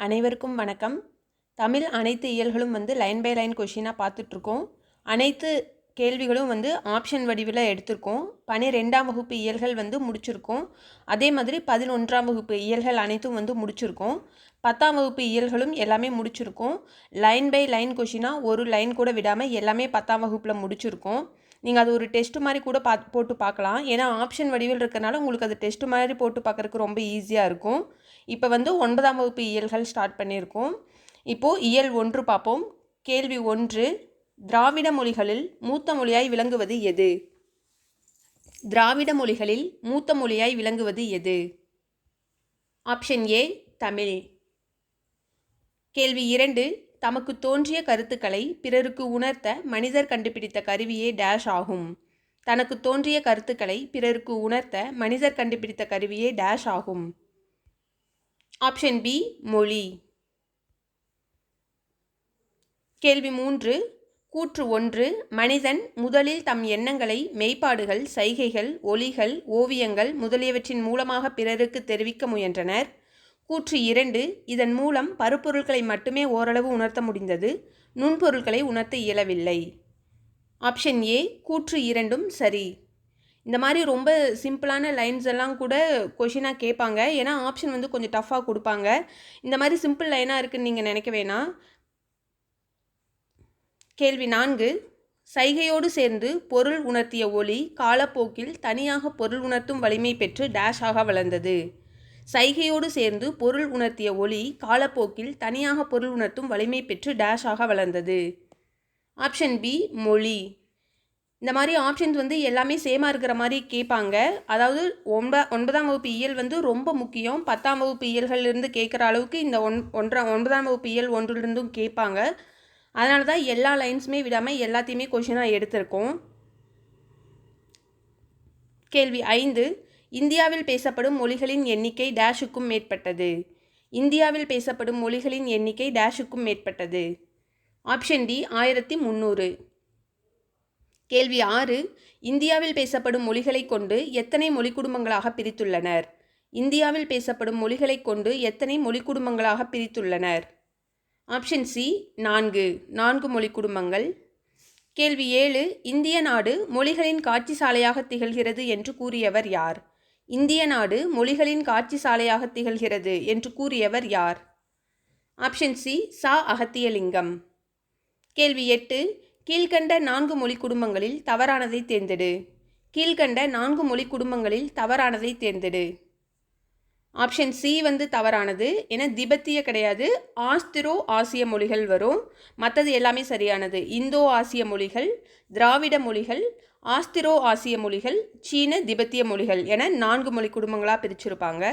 அனைவருக்கும் வணக்கம். தமிழ் அனைத்து இயல்களும் லைன் பை லைன் கொஷினாக பார்த்துட்ருக்கோம். அனைத்து கேள்விகளும் ஆப்ஷன் வடிவில் எடுத்திருக்கோம். 12ஆம் வகுப்பு இயல்கள் முடிச்சிருக்கோம். அதே மாதிரி 11ஆம் வகுப்பு இயல்கள் அனைத்தும் முடிச்சிருக்கோம். 10ஆம் வகுப்பு இயல்களும் எல்லாமே முடிச்சிருக்கோம். லைன் பை லைன் கொஷினாக ஒரு லைன் கூட விடாமல் எல்லாமே 10ஆம் வகுப்பில் முடிச்சிருக்கோம். நீங்கள் அது ஒரு டெஸ்ட் மாதிரி கூட போட்டு பார்க்கலாம். ஏன்னா ஆப்ஷன் வடிவில் இருக்கிறனால உங்களுக்கு அது டெஸ்ட் மாதிரி போட்டு பார்க்குறதுக்கு ரொம்ப ஈஸியாக இருக்கும். இப்போ 9ஆம் வகுப்பு இயல்கள் ஸ்டார்ட் பண்ணியிருக்கோம். இப்போது இயல் 1 பார்ப்போம். கேள்வி 1, திராவிட மொழிகளில் மூத்த மொழியாய் விளங்குவது எது? திராவிட மொழிகளில் மூத்த மொழியாய் விளங்குவது எது? Option A Tamil. கேள்வி 2, தமக்கு தோன்றிய கருத்துக்களை பிறருக்கு உணர்த்த மனிதர் கண்டுபிடித்த கருவியே டேஷ் ஆகும். தனக்கு தோன்றிய கருத்துக்களை பிறருக்கு உணர்த்த மனிதர் கண்டுபிடித்த கருவியே டேஷ் ஆகும். ஆப்ஷன் பி மொழி. கேள்வி 3, கூற்று 1, மனிதன் முதலில் தம் எண்ணங்களை மெய்ப்பாடுகள், சைகைகள், ஒலிகள், ஓவியங்கள் முதலியவற்றின் மூலமாக பிறருக்கு தெரிவிக்க முயன்றனர். கூற்று 2, இதன் மூலம் பருப்பொருட்களை மட்டுமே ஓரளவு உணர்த்த முடிந்தது, நுண்பொருட்களை உணர்த்த இயலவில்லை. ஆப்ஷன் ஏ கூற்று 2ம் சரி. இந்த மாதிரி ரொம்ப சிம்பிளான லைன்ஸ் எல்லாம் கூட கொஷினாக கேட்பாங்க. ஏன்னா ஆப்ஷன் கொஞ்சம் டஃப்பாக கொடுப்பாங்க. இந்த மாதிரி சிம்பிள் லைனாக இருக்குதுன்னு நீங்கள் நினைக்க வேணாம். கேள்வி 4, சைகையோடு சேர்ந்து பொருள் உணர்த்திய ஒலி காலப்போக்கில் தனியாக பொருள் உணர்த்தும் வலிமை பெற்று டேஷாக வளர்ந்தது. சைகையோடு சேர்ந்து பொருள் உணர்த்திய ஒலி காலப்போக்கில் தனியாக பொருள் உணர்த்தும் வலிமை பெற்று டேஷாக வளர்ந்தது. ஆப்ஷன் பி மொழி. இந்த மாதிரி ஆப்ஷன்ஸ் எல்லாமே சேமாக இருக்கிற மாதிரி கேட்பாங்க. அதாவது 9ஆம் வகுப்பு இயல் ரொம்ப முக்கியம். 10ஆம் வகுப்பு இயல்களிலிருந்து கேட்குற அளவுக்கு இந்த 9ஆம் வகுப்பு இயல் 1லிருந்தும் கேட்பாங்க. அதனால தான் எல்லா லைன்ஸுமே விடாமல் எல்லாத்தையுமே கொஷினாக எடுத்திருக்கோம். கேள்வி 5, இந்தியாவில் பேசப்படும் மொழிகளின் எண்ணிக்கை டேஷுக்கும் மேற்பட்டது. இந்தியாவில் பேசப்படும் மொழிகளின் எண்ணிக்கை டேஷுக்கும் மேற்பட்டது. Option D 1300. கேள்வி 6, இந்தியாவில் பேசப்படும் மொழிகளை கொண்டு எத்தனை மொழி குடும்பங்களாக பிரித்துள்ளனர்? இந்தியாவில் பேசப்படும் மொழிகளை கொண்டு எத்தனை மொழி குடும்பங்களாக பிரித்துள்ளனர்? ஆப்ஷன் சி 4 மொழி குடும்பங்கள். கேள்வி 7, இந்திய நாடு மொழிகளின் காட்சி சாலையாக திகழ்கிறது என்று கூறியவர் யார்? இந்திய நாடு மொழிகளின் காட்சி சாலையாக திகழ்கிறது என்று கூறியவர் யார்? ஆப்ஷன் சி சா அகத்தியலிங்கம். கேள்வி 8, கீழ்கண்ட 4 மொழி குடும்பங்களில் தவறானதை தேர்ந்தெடு. கீழ்கண்ட 4 மொழி குடும்பங்களில் தவறானதை தேர்ந்தெடு. ஆப்ஷன் சி தவறானது. ஏன்னா திபெத்திய கிடையாது, ஆஸ்திரோ ஆசிய மொழிகள் வரும். மற்றது எல்லாமே சரியானது. இந்தோ ஆசிய மொழிகள், திராவிட மொழிகள், ஆஸ்திரோ ஆசிய மொழிகள், சீன திபெத்திய மொழிகள் என 4 மொழி குடும்பங்களாக பிரிச்சிருப்பாங்க.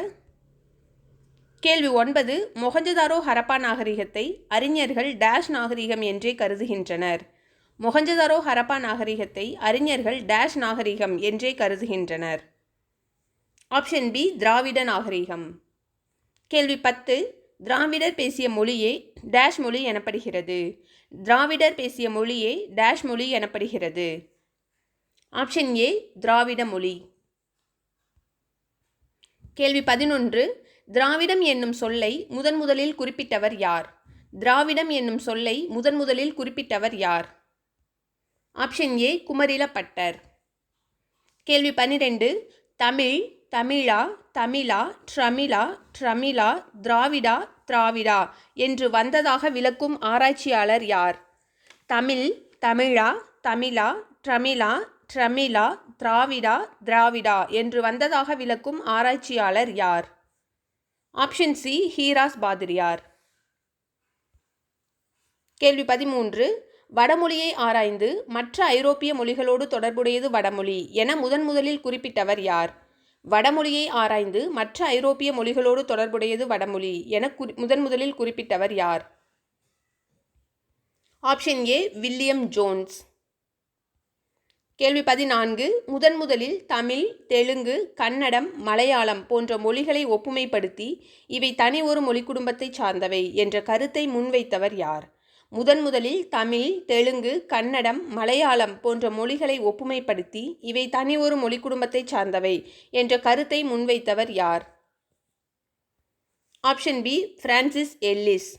கேள்வி 9, மொஹஞ்சதாரோ ஹரப்பா நாகரிகத்தை அறிஞர்கள் டேஷ் நாகரிகம் என்றே கருதுகின்றனர். மொஹஞ்சதாரோ ஹரப்பா நாகரிகத்தை அறிஞர்கள் டேஷ் நாகரிகம் என்றே கருதுகின்றனர். ஆப்ஷன் பி திராவிட நாகரிகம். கேள்வி 10, திராவிடர் பேசிய மொழியே டேஷ் மொழி எனப்படுகிறது. திராவிடர் பேசிய மொழியே டேஷ் மொழி எனப்படுகிறது. ஆப்ஷன் ஏ திராவிட மொழி. கேள்வி 11, திராவிடம் என்னும் சொல்லை முதலில் குறிப்பிட்டவர் யார்? திராவிடம் என்னும் சொல்லை முதலில் குறிப்பிட்டவர் யார்? Option A Kumarilabhattar. கேள்வி 12, தமிழ், தமிழா, தமிழா, ட்ரமிழா, ட்ரமிழா, திராவிடா, திராவிடா என்று வந்ததாக விளக்கும் ஆராய்ச்சியாளர் யார்? தமிழ், தமிழா, தமிழா, ட்ரமிழா, ட்ரமிழா, திராவிடா, திராவிடா என்று வந்ததாக விளக்கும் ஆராய்ச்சியாளர் யார்? ஆப்ஷன் சி ஹீராஸ் பாதிரியார். கேள்வி 13, வடமொழியை ஆராய்ந்து மற்ற ஐரோப்பிய மொழிகளோடு தொடர்புடையது வடமொழி என முதலில் குறிப்பிட்டவர் யார்? வடமொழியை ஆராய்ந்து மற்ற ஐரோப்பிய மொழிகளோடு தொடர்புடையது வடமொழி என முதலில் குறிப்பிட்டவர் யார்? ஆப்ஷன் ஏ வில்லியம் ஜோன்ஸ். கேள்வி 14, முதலில் தமிழ், தெலுங்கு, கன்னடம், மலையாளம் போன்ற மொழிகளை ஒப்புமைப்படுத்தி இவை தனி ஒரு மொழி குடும்பத்தை சார்ந்தவை என்ற கருத்தை முன்வைத்தவர் யார்? முதலில் தமிழ், தெலுங்கு, கன்னடம், மலையாளம் போன்ற மொழிகளை ஒப்புமைப்படுத்தி இவை தனி ஒரு மொழி குடும்பத்தை சார்ந்தவை என்ற கருத்தை முன்வைத்தவர் யார்? Option B Francis Ellis.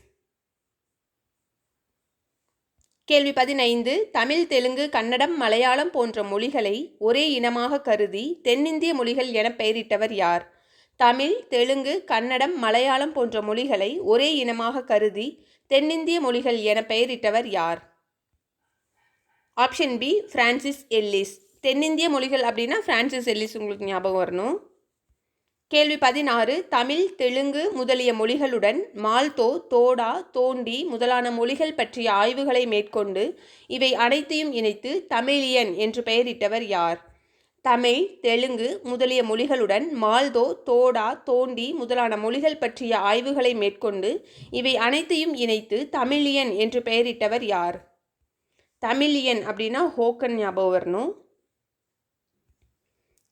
கேள்வி 15. தமிழ், தெலுங்கு, கன்னடம், மலையாளம் போன்ற மொழிகளை ஒரே இனமாக கருதி தென்னிந்திய மொழிகள் என பெயரிட்டவர் யார்? தமிழ், தெலுங்கு, கன்னடம், மலையாளம் போன்ற மொழிகளை ஒரே இனமாக கருதி தென்னிந்திய மொழிகள் என பெயரிட்டவர் யார்? Option B Francis Ellis. தென்னிந்திய மொழிகள் அப்படின்னா பிரான்சிஸ் எல்லிஸ் உங்களுக்கு ஞாபகம் வரணும். கேள்வி 16. தமிழ், தெலுங்கு முதலிய மொழிகளுடன் மால்தோ, தோடா, தோண்டி முதலான மொழிகள் பற்றிய ஆய்வுகளை மேற்கொண்டு இவை அனைத்தையும் இணைத்து தமிழியன் என்று பெயரிட்டவர் யார்? தமிழ், தெலுங்கு முதலிய மொழிகளுடன் மால்தோ, தோடா, தோண்டி முதலான மொழிகள் பற்றிய ஆய்வுகளை மேற்கொண்டு இவை அனைத்தையும் இணைத்து தமிழியன் என்று பெயரிட்டவர் யார்? தமிழியன் அப்படின்னா ஹோக்கன் ஞாபகம் வரணும்.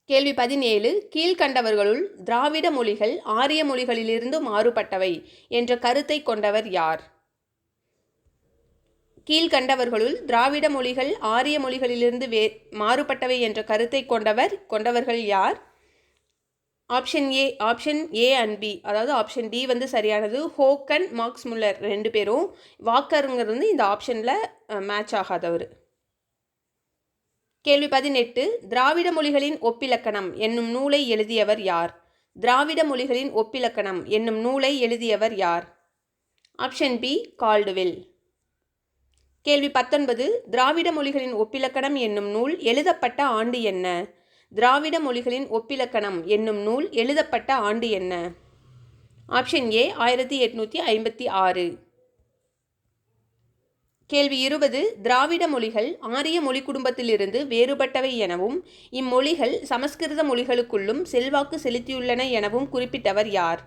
கேள்வி 17. கீழ்கண்டவர்களுள் திராவிட மொழிகள் ஆரிய மொழிகளிலிருந்து மாறுபட்டவை என்ற கருத்தை கொண்டவர் யார்? கீழ்கண்டவர்களுள் திராவிட மொழிகள் ஆரிய மொழிகளிலிருந்து மாறுபட்டவை என்ற கருத்தை கொண்டவர்கள் யார்? ஆப்ஷன் ஏ அண்ட் பி, அதாவது ஆப்ஷன் டி வந்து சரியானது. ஹோக்கன், மார்க்ஸ் முல்லர் 2 பேரும். வாக்கருங்கிறது வந்து இந்த ஆப்ஷனில் மேட்ச் ஆகாதவர். கேள்வி 18. திராவிட மொழிகளின் ஒப்பிலக்கணம் என்னும் நூலை எழுதியவர் யார்? திராவிட மொழிகளின் ஒப்பிலக்கணம் என்னும் நூலை எழுதியவர் யார்? Option B Caldwell. கேள்வி 19. திராவிட மொழிகளின் ஒப்பிலக்கணம் என்னும் நூல் எழுதப்பட்ட ஆண்டு என்ன? திராவிட மொழிகளின் ஒப்பிலக்கணம் என்னும் நூல் எழுதப்பட்ட ஆண்டு என்ன? Option A 1856. கேள்வி 20. திராவிட மொழிகள் ஆரிய மொழி குடும்பத்திலிருந்து வேறுபட்டவை எனவும் இம்மொழிகள் சமஸ்கிருத மொழிகளுக்குள்ளும் செல்வாக்கு செலுத்தியுள்ளன எனவும் குறிப்பிட்டவர் யார்?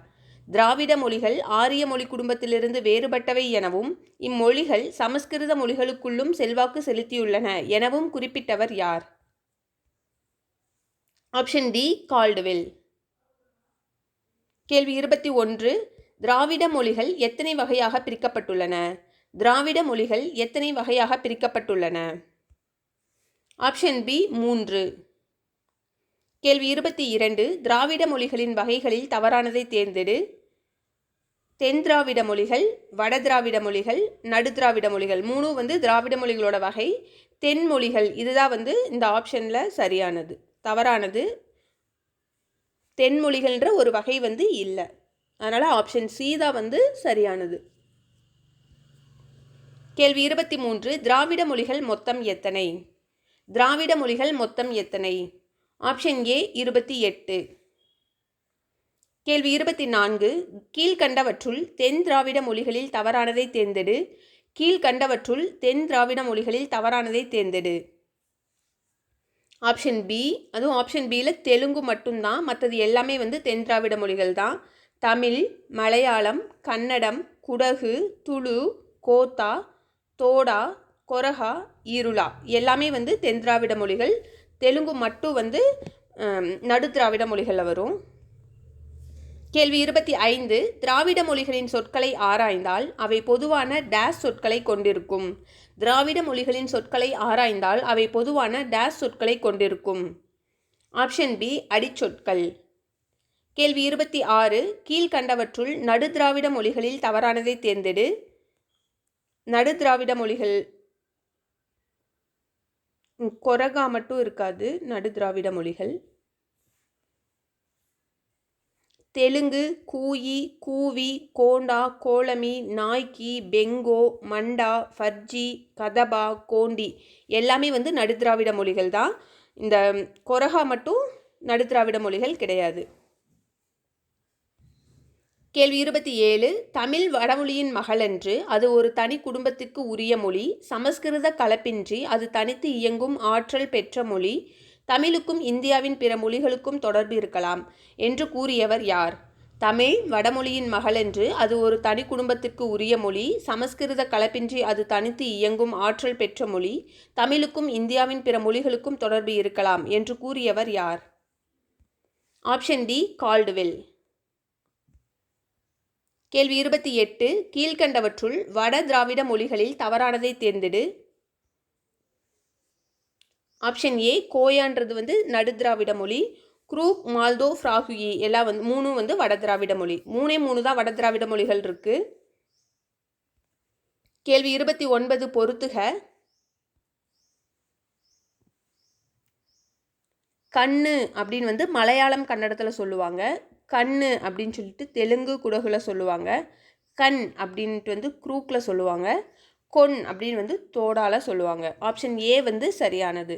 திராவிட மொழிகள் ஆரிய மொழி குடும்பத்திலிருந்து வேறுபட்டவை எனவும் இம்மொழிகள் சமஸ்கிருத மொழிகளுக்குள்ளும் செல்வாக்கு செலுத்தியுள்ளன எனவும் குறிப்பிட்டவர் யார்? Option D Caldwell. கேள்வி 21. திராவிட மொழிகள் எத்தனை வகையாக பிரிக்கப்பட்டுள்ளன? திராவிட மொழிகள் எத்தனை வகையாக பிரிக்கப்பட்டுள்ளன? Option B 3. கேள்வி 22. திராவிட மொழிகளின் வகைகளில் தவறானதை தேர்ந்தெடு. தென் திராவிட மொழிகள், வட திராவிட மொழிகள், நடு திராவிட மொழிகள் 3 வந்து திராவிட மொழிகளோட வகை. தென் மொழிகள் இதுதான் வந்து இந்த ஆப்ஷனில் சரியானது. தவறானது. தென் மொழிகள்ன்ற ஒரு வகை வந்து இல்லை. அதனால் ஆப்ஷன் சி தான் வந்து சரியானது. கேள்வி 23. திராவிட மொழிகள் மொத்தம் எத்தனை? திராவிட மொழிகள் மொத்தம் எத்தனை? Option A 28. கேள்வி 24. கீழ்கண்டவற்றுள் தென் திராவிட மொழிகளில் தவறானதை தேர்ந்தெடு. கீழ்கண்டவற்றுள் தென் திராவிட மொழிகளில் தவறானதை தேர்ந்தெடு. ஆப்ஷன் பி, அதுவும் ஆப்ஷன் பியில் தெலுங்கு மட்டும்தான், மற்றது எல்லாமே வந்து தென் திராவிட மொழிகள் தான். தமிழ், மலையாளம், கன்னடம், குடகு, துளு, கோத்தா, தோடா, கொரகா, ஈருலா எல்லாமே வந்து தென் திராவிட மொழிகள். தெலுங்கு மட்டும் வந்து நடு திராவிட மொழிகளில் வரும். கேள்வி 25. திராவிட மொழிகளின் சொற்களை ஆராய்ந்தால் அவை பொதுவான டேஸ் சொற்களை கொண்டிருக்கும். திராவிட மொழிகளின் சொற்களை ஆராய்ந்தால் அவை பொதுவான டேஸ் சொற்களை கொண்டிருக்கும். ஆப்ஷன் பி அடிச்சொற்கள். கேள்வி 26. கீழ்கண்டவற்றுள் நடு திராவிட மொழிகளில் தவறானதை தேர்ந்தெடு. நடு திராவிட மொழிகள் கொரகா மட்டும் இருக்காது. நடு திராவிட மொழிகள் தெலுங்கு, கூயி, கூவி, கோண்டா, கோலமி, நாய்க்கி, பெங்கோ, மண்டா, ஃபர்ஜி, கதபா, கோண்டி எல்லாமே வந்து நடு திராவிட மொழிகள் தான். இந்த கொரகா மட்டும் நடு திராவிட மொழிகள் கிடையாது. கேள்வி 27. தமிழ் வடமொழியின் மகளன்று அது ஒரு தனி குடும்பத்திற்கு உரிய மொழி. சமஸ்கிருத கலப்பின்றி அது தனித்து இயங்கும் ஆற்றல் பெற்ற மொழி. தமிழுக்கும் இந்தியாவின் பிற மொழிகளுக்கும் தொடர்பு இருக்கலாம் என்று கூறியவர் யார்? தமிழ் வடமொழியின் மகளன்று அது ஒரு தனி குடும்பத்திற்கு உரிய மொழி. சமஸ்கிருத கலப்பின்றி அது தனித்து இயங்கும் ஆற்றல் பெற்ற மொழி. தமிழுக்கும் இந்தியாவின் பிற மொழிகளுக்கும் தொடர்பு இருக்கலாம் என்று கூறியவர் யார்? Option D Caldwell. கேள்வி 28. கீழ்கண்டவற்றுள் வட திராவிட மொழிகளில் தவறானதை தேர்ந்தெடு. ஆப்ஷன் ஏ கோயான்றது வந்து நடு திராவிட மொழி. குரூக், மால்தோ, ஃப்ராகுயி எல்லாம் வந்து 3 வந்து வட திராவிட மொழி. 3 தான் வட திராவிட மொழிகள் இருக்குது. கேள்வி 29 பொறுத்துக. கண்ணு அப்படின்னு வந்து மலையாளம் கன்னடத்தில் சொல்லுவாங்க. கண்ணு அப்படின்னு சொல்லிட்டு தெலுங்கு குடகுல சொல்லுவாங்க. கண் அப்படின்ட்டு வந்து குரூக்கில் சொல்லுவாங்க. கொன் அப்படின்னு வந்து தோடால சொல்லுவாங்க. ஆப்ஷன் ஏ வந்து சரியானது.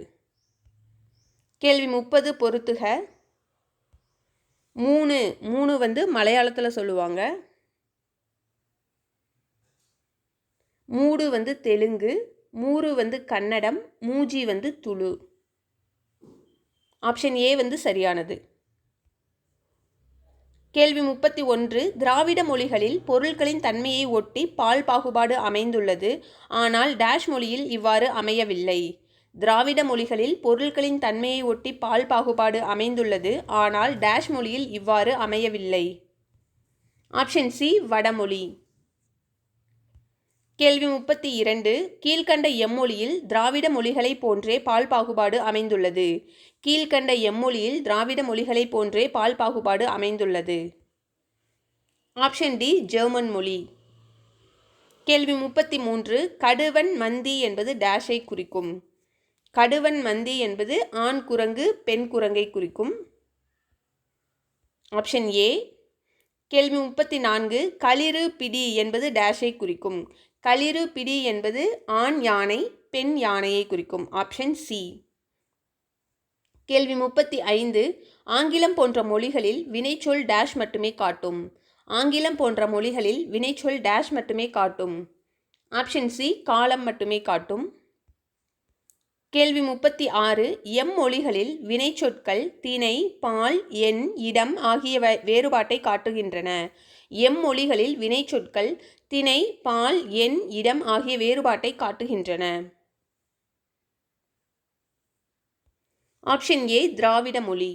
கேள்வி 30 பொறுத்துக. மூணு வந்து மலையாளத்தில் சொல்லுவாங்க. மூடு வந்து தெலுங்கு, மூரு வந்து கன்னடம், மூஜி வந்து துளு. ஆப்ஷன் ஏ வந்து சரியானது. கேள்வி 31 திராவிட மொழிகளில் பொருட்களின் தன்மையை ஒட்டி பால் பாகுபாடு அமைந்துள்ளது. ஆனால் டேஷ் மொழியில் இவ்வாறு அமையவில்லை. திராவிட மொழிகளில் பொருட்களின் தன்மையை ஒட்டி பால் பாகுபாடு அமைந்துள்ளது. ஆனால் டேஷ் மொழியில் இவ்வாறு அமையவில்லை. ஆப்ஷன் சி வடமொழி. கேள்வி 32 கீழ்கண்ட எம்மொழியில் திராவிட மொழிகளை போன்றே பால் பாகுபாடு அமைந்துள்ளது. கீழ்கண்ட எம்மொழியில் திராவிட மொழிகளை போன்றே பால் பாகுபாடு அமைந்துள்ளது. ஆப்ஷன் டி ஜெர்மன் மொழி. கேள்வி 33 கடுவன் மந்தி என்பது டேஷை குறிக்கும். கடுவன் மந்தி என்பது ஆண் குரங்கு பெண் குரங்கை குறிக்கும். Option A. கேள்வி 34 களிறு பிடி என்பது டேஷை குறிக்கும். களிறு பிடி என்பது ஆண் யானை பெண் யானையை குறிக்கும். Option C. கேள்வி 35 ஆங்கிலம் போன்ற மொழிகளில் வினைச்சொல் டேஷ் மட்டுமே காட்டும். ஆங்கிலம் போன்ற மொழிகளில் வினைச்சொல் டேஷ் மட்டுமே காட்டும். ஆப்ஷன் சி காலம் மட்டுமே காட்டும். கேள்வி 36 எம் மொழிகளில் வினைச்சொற்கள் திணை, பால், எண், இடம் ஆகிய வேறுபாட்டை காட்டுகின்றன. எம் மொழிகளில் வினைச்சொற்கள் திணை, பால், எண், இடம் ஆகிய வேறுபாட்டை காட்டுகின்றன. ஆப்ஷன் ஏ திராவிட மொழி.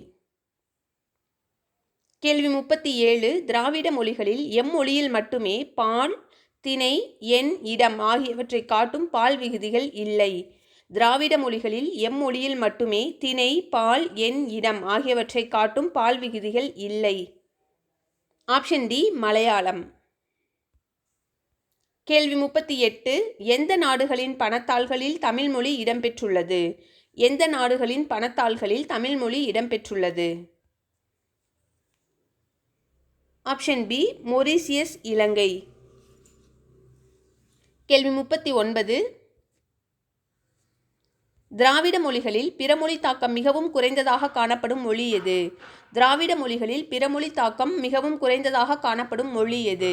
கேள்வி 37 திராவிட மொழிகளில் எம் மொழியில் மட்டுமே பால், திணை, எண், இடம் ஆகியவற்றை காட்டும் பால் விகுதிகள் இல்லை. திராவிட மொழிகளில் எம் மொழியில் மட்டுமே திணை, பால், எண், இடம் ஆகியவற்றை காட்டும் பால் விகுதிகள் இல்லை. Option D Malayalam. கேள்வி 38 எந்த நாடுகளின் பணத்தாள்களில் தமிழ்மொழி இடம்பெற்றுள்ளது? எந்த நாடுகளின் பணத்தாள்களில் தமிழ்மொழி இடம்பெற்றுள்ளது? ஆப்ஷன் பி மொரீசியஸ், இலங்கை. கேள்வி 39 திராவிட மொழிகளில் பிறமொழி தாக்கம் மிகவும் குறைந்ததாக காணப்படும் மொழி எது? திராவிட மொழிகளில் பிறமொழி தாக்கம் மிகவும் குறைந்ததாக காணப்படும் மொழி எது?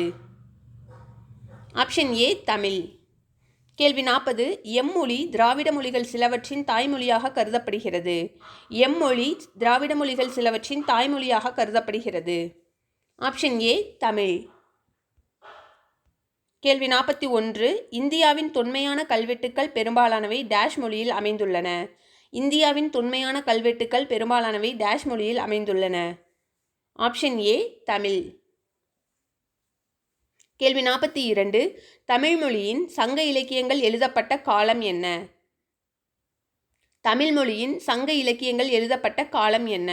Option A Tamil. கேள்வி 40 எம்மொழி திராவிட மொழிகள் சிலவற்றின் தாய்மொழியாக கருதப்படுகிறது. எம்மொழி திராவிட மொழிகள் சிலவற்றின் தாய்மொழியாக கருதப்படுகிறது. Option A Tamil. கேள்வி 41 இந்தியாவின் தொன்மையான கல்வெட்டுக்கள் பெரும்பாலானவை டேஷ் மொழியில் அமைந்துள்ளன. இந்தியாவின் தொன்மையான கல்வெட்டுக்கள் பெரும்பாலானவை டேஷ் மொழியில் அமைந்துள்ளன. Option A Tamil. கேள்வி 42 தமிழ் மொழியின் சங்க இலக்கியங்கள் எழுதப்பட்ட காலம் என்ன? தமிழ் மொழியின் சங்க இலக்கியங்கள் எழுதப்பட்ட காலம் என்ன?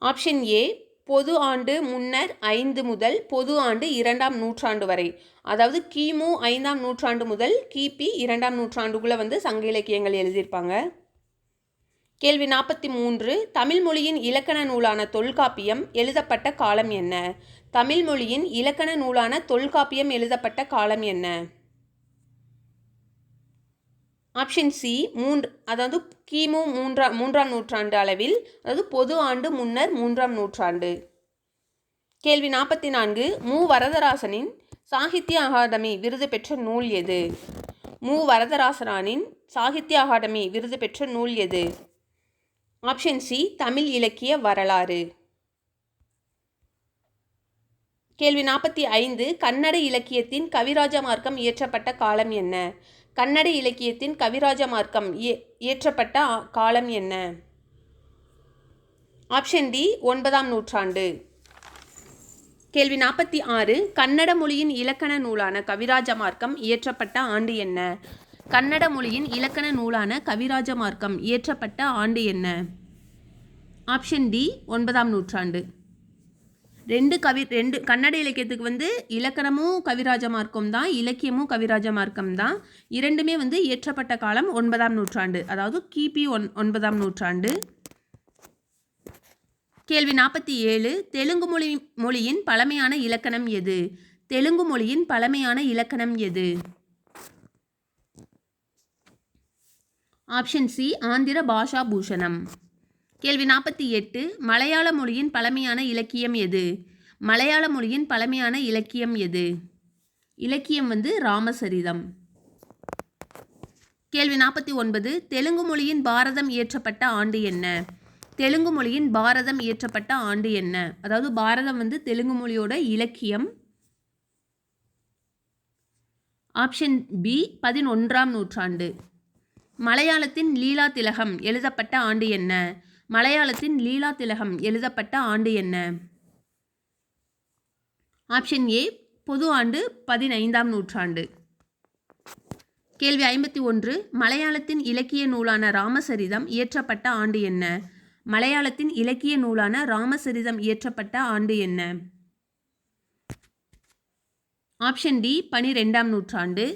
ஆப்ஷன் ஏ பொது ஆண்டு முன்னர் 5 முதல் பொது ஆண்டு 2ஆம் நூற்றாண்டு வரை. அதாவது கிமு 5ஆம் நூற்றாண்டு முதல் கிபி 2ஆம் நூற்றாண்டுக்குள்ளே வந்து சங்க இலக்கியங்கள் எழுதியிருப்பாங்க. கேள்வி 43 தமிழ் மொழியின் இலக்கண நூலான தொல்காப்பியம் எழுதப்பட்ட காலம் என்ன? தமிழ் மொழியின் இலக்கண நூலான தொல்காப்பியம் எழுதப்பட்ட காலம் என்ன? ஆப்ஷன் சி அதாவது கிமு 3ஆம் நூற்றாண்டு அளவில், அதாவது பொது ஆண்டு முன்னர் 3ஆம் நூற்றாண்டு. கேள்வி 44 மு வரதராசனின் சாகித்ய அகாதமி விருது பெற்ற நூல் எது? மு வரதராசனின் சாகித்ய அகாதமி விருது பெற்ற நூல் எது? ஆப்ஷன் சி தமிழ் இலக்கிய வரலாறு. கேள்வி 45 கன்னட இலக்கியத்தின் கவிராஜ மார்க்கம் இயற்றப்பட்ட காலம் என்ன? கன்னட இலக்கியத்தின் கவிராஜ மார்க்கம் இயற்றப்பட்ட காலம் என்ன? ஆப்ஷன் டி 9ஆம் நூற்றாண்டு. கேள்வி 46 கன்னட மொழியின் இலக்கண நூலான கவிராஜ மார்க்கம் இயற்றப்பட்ட ஆண்டு என்ன? கன்னட மொழியின் இலக்கண நூலான கவிராஜ மார்க்கம் இயற்றப்பட்ட ஆண்டு என்ன? ஆப்ஷன் டி 9ஆம் நூற்றாண்டு. ரெண்டு கன்னட இலக்கியத்துக்கு வந்து இலக்கணமும் கவிராஜ மார்க்கம் தான், இலக்கியமும் கவிராஜ மார்க்கம் தான். இரண்டுமே வந்து இயற்றப்பட்ட காலம் 9ஆம் நூற்றாண்டு, அதாவது கிபி 9ஆம் நூற்றாண்டு. கேள்வி 47. தெலுங்கு மொழியின் பழமையான இலக்கணம் எது? தெலுங்கு மொழியின் பழமையான இலக்கணம் எது? ஆப்ஷன் சி ஆந்திர பாஷா பூஷணம். கேள்வி 48. மலையாள மொழியின் பழமையான இலக்கியம் எது? மலையாள மொழியின் பழமையான இலக்கியம் எது? இலக்கியம் வந்து ராமசரிதம். கேள்வி 49. தெலுங்கு மொழியின் பாரதம் இயற்றப்பட்ட ஆண்டு என்ன? தெலுங்கு மொழியின் பாரதம் இயற்றப்பட்ட ஆண்டு என்ன? அதாவது பாரதம் வந்து தெலுங்கு மொழியோட இலக்கியம். ஆப்ஷன் பி 11ஆம் நூற்றாண்டு. மலையாளத்தின் லீலா திலகம் எழுதப்பட்ட ஆண்டு என்ன? மலையாளத்தின் லீலா திலகம் எழுதப்பட்ட ஆண்டு என்ன? ஆப்ஷன் ஏ பொது ஆண்டு 15ஆம் நூற்றாண்டு. கேள்வி 51. மலையாளத்தின் இலக்கிய நூலான ராமசரிதம் இயற்றப்பட்ட ஆண்டு என்ன? மலையாளத்தின் இலக்கிய நூலான ராமசரிதம் இயற்றப்பட்ட ஆண்டு என்ன? ஆப்ஷன் டி 12ஆம் நூற்றாண்டு.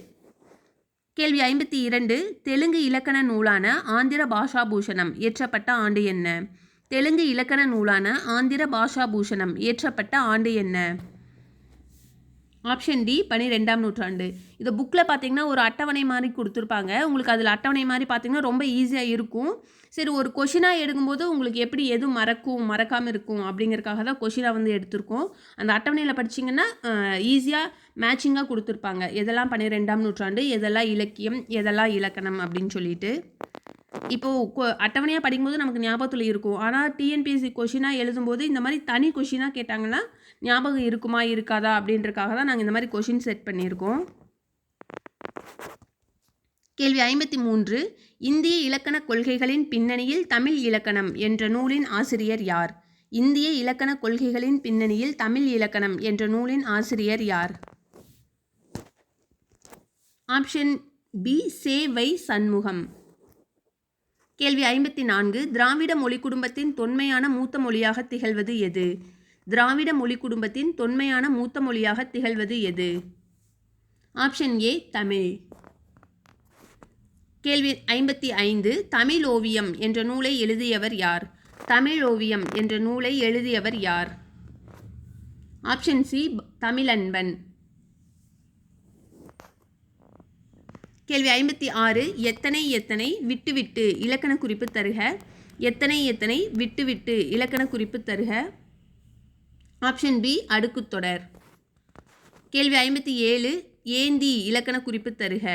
கேள்வி 52. தெலுங்கு இலக்கண நூலான ஆந்திர பாஷா பூஷணம் இயற்றப்பட்ட ஆண்டு என்ன? தெலுங்கு இலக்கண நூலான ஆந்திர பாஷா பூஷணம் இயற்றப்பட்ட ஆண்டு என்ன? ஆப்ஷன் டி 12ஆம் நூற்றாண்டு. இதை புக்கில் பார்த்தீங்கன்னா ஒரு அட்டவணை மாதிரி கொடுத்துருப்பாங்க. உங்களுக்கு அதில் அட்டவணை மாதிரி பார்த்தீங்கன்னா ரொம்ப ஈஸியாக இருக்கும். சரி, ஒரு கொஷினாக எடுக்கும்போது உங்களுக்கு எப்படி எது மறக்காமல் இருக்கும் அப்படிங்கிறதுக்காக தான் கொஷினாக வந்து எடுத்திருக்கோம். அந்த அட்டவணையில் படிச்சிங்கன்னா ஈஸியாக மேட்சிங்காக கொடுத்துருப்பாங்க. எதெல்லாம் 12ஆம் நூற்றாண்டு, எதெல்லாம் இலக்கியம், எதெல்லாம் இலக்கணம் அப்படின்னு சொல்லிட்டு. இப்போது அட்டவணையாக படிக்கும்போது நமக்கு ஞாபகத்தில் இருக்கும். ஆனால் டிஎன்பிஎஸ்சி கொஷினாக எழுதும்போது இந்த மாதிரி தனி கொஷினாக கேட்டாங்கன்னா ஞாபகம் இருக்குமா இருக்காதா அப்படின்றக்காக தான் நாங்கள் இந்த மாதிரி கொஷின் செட் பண்ணியிருக்கோம். கேள்வி 53. இந்திய இலக்கண கொள்கைகளின் பின்னணியில் தமிழ் இலக்கணம் என்ற நூலின் ஆசிரியர் யார்? இந்திய இலக்கண கொள்கைகளின் பின்னணியில் தமிழ் இலக்கணம் என்ற நூலின் ஆசிரியர் யார்? ஆப்ஷன் பி சே வை சண்முகம். கேள்வி 54. திராவிட மொழி குடும்பத்தின் தொன்மையான மூத்த மொழியாக திகழ்வது எது? திராவிட மொழி குடும்பத்தின் தொன்மையான மூத்த மொழியாக திகழ்வது எது? Option A Tamil. கேள்வி 55. தமிழ் ஓவியம் என்ற நூலை எழுதியவர் யார்? தமிழ் ஓவியம் என்ற நூலை எழுதியவர் யார்? Option C Tamilanban. கேள்வி 56. எத்தனை எத்தனை விட்டு விட்டு இலக்கண குறிப்பு தருக. எத்தனை எத்தனை விட்டு விட்டு இலக்கண குறிப்பு தருக. ஆப்ஷன் பி அடுக்குத்தொடர். கேள்வி 57. ஏந்தி இலக்கண குறிப்பு தருக.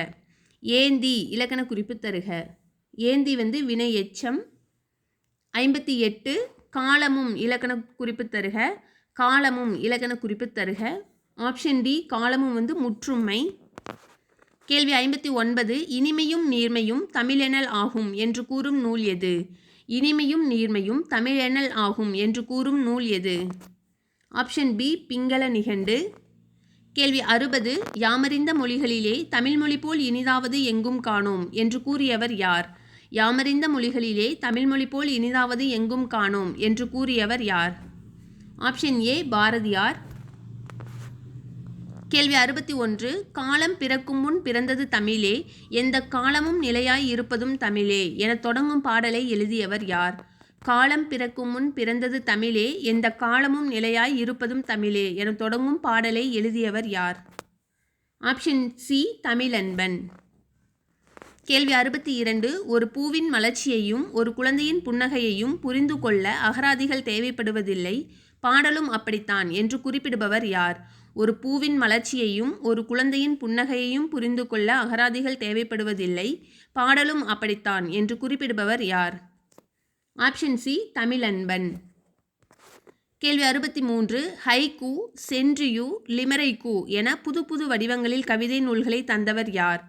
ஏந்தி இலக்கண குறிப்பு தருக. ஏந்தி வந்து வினை எச்சம். 58. காலமும் இலக்கண குறிப்பு தருக. காலமும் இலக்கண குறிப்பு தருக. ஆப்ஷன் டி காலமும் வந்து முற்றுமை. கேள்வி 59. இனிமையும் நீர்மையும் தமிழெனல் ஆகும் என்று கூறும் நூல் எது? இனிமையும் நீர்மையும் தமிழெனல் ஆகும் என்று கூறும் நூல் எது? ஆப்ஷன் பி பிங்கள நிகண்டு. கேள்வி 60. யாமறிந்த மொழிகளிலே தமிழ்மொழி போல் இனிதாவது எங்கும் காணோம் என்று கூறியவர் யார்? யாமறிந்த மொழிகளிலே தமிழ்மொழி போல் இனிதாவது எங்கும் காணோம் என்று கூறியவர் யார்? ஆப்ஷன் ஏ பாரதியார். கேள்வி 61. காலம் பிறக்கும் முன் பிறந்தது தமிழே, எந்த காலமும் நிலையாய் இருப்பதும் தமிழே என தொடங்கும் பாடலை எழுதியவர் யார்? காலம் பிறக்கும் முன் பிறந்தது தமிழே, எந்த காலமும் நிலையாய் இருப்பதும் தமிழே என தொடங்கும் பாடலை எழுதியவர் யார்? Option C Tamilanban. கேள்வி 62. ஒரு பூவின் மலர்ச்சியையும் ஒரு குழந்தையின் புன்னகையையும் புரிந்து கொள்ள அகராதிகள் தேவைப்படுவதில்லை, பாடலும் அப்படித்தான் என்று குறிப்பிடுபவர் யார்? ஒரு பூவின் மலர்ச்சியையும் ஒரு குழந்தையின் புன்னகையையும் புரிந்து கொள்ள அகராதிகள் தேவைப்படுவதில்லை, பாடலும் அப்படித்தான் என்று குறிப்பிடுபவர் யார்? Option C Tamilanban. கேள்வி 63. ஹைக்கூ, சென்ட்ரியூ, லிமெரைக்கூ என புது புது வடிவங்களில் கவிதை நூல்களை தந்தவர் யார்?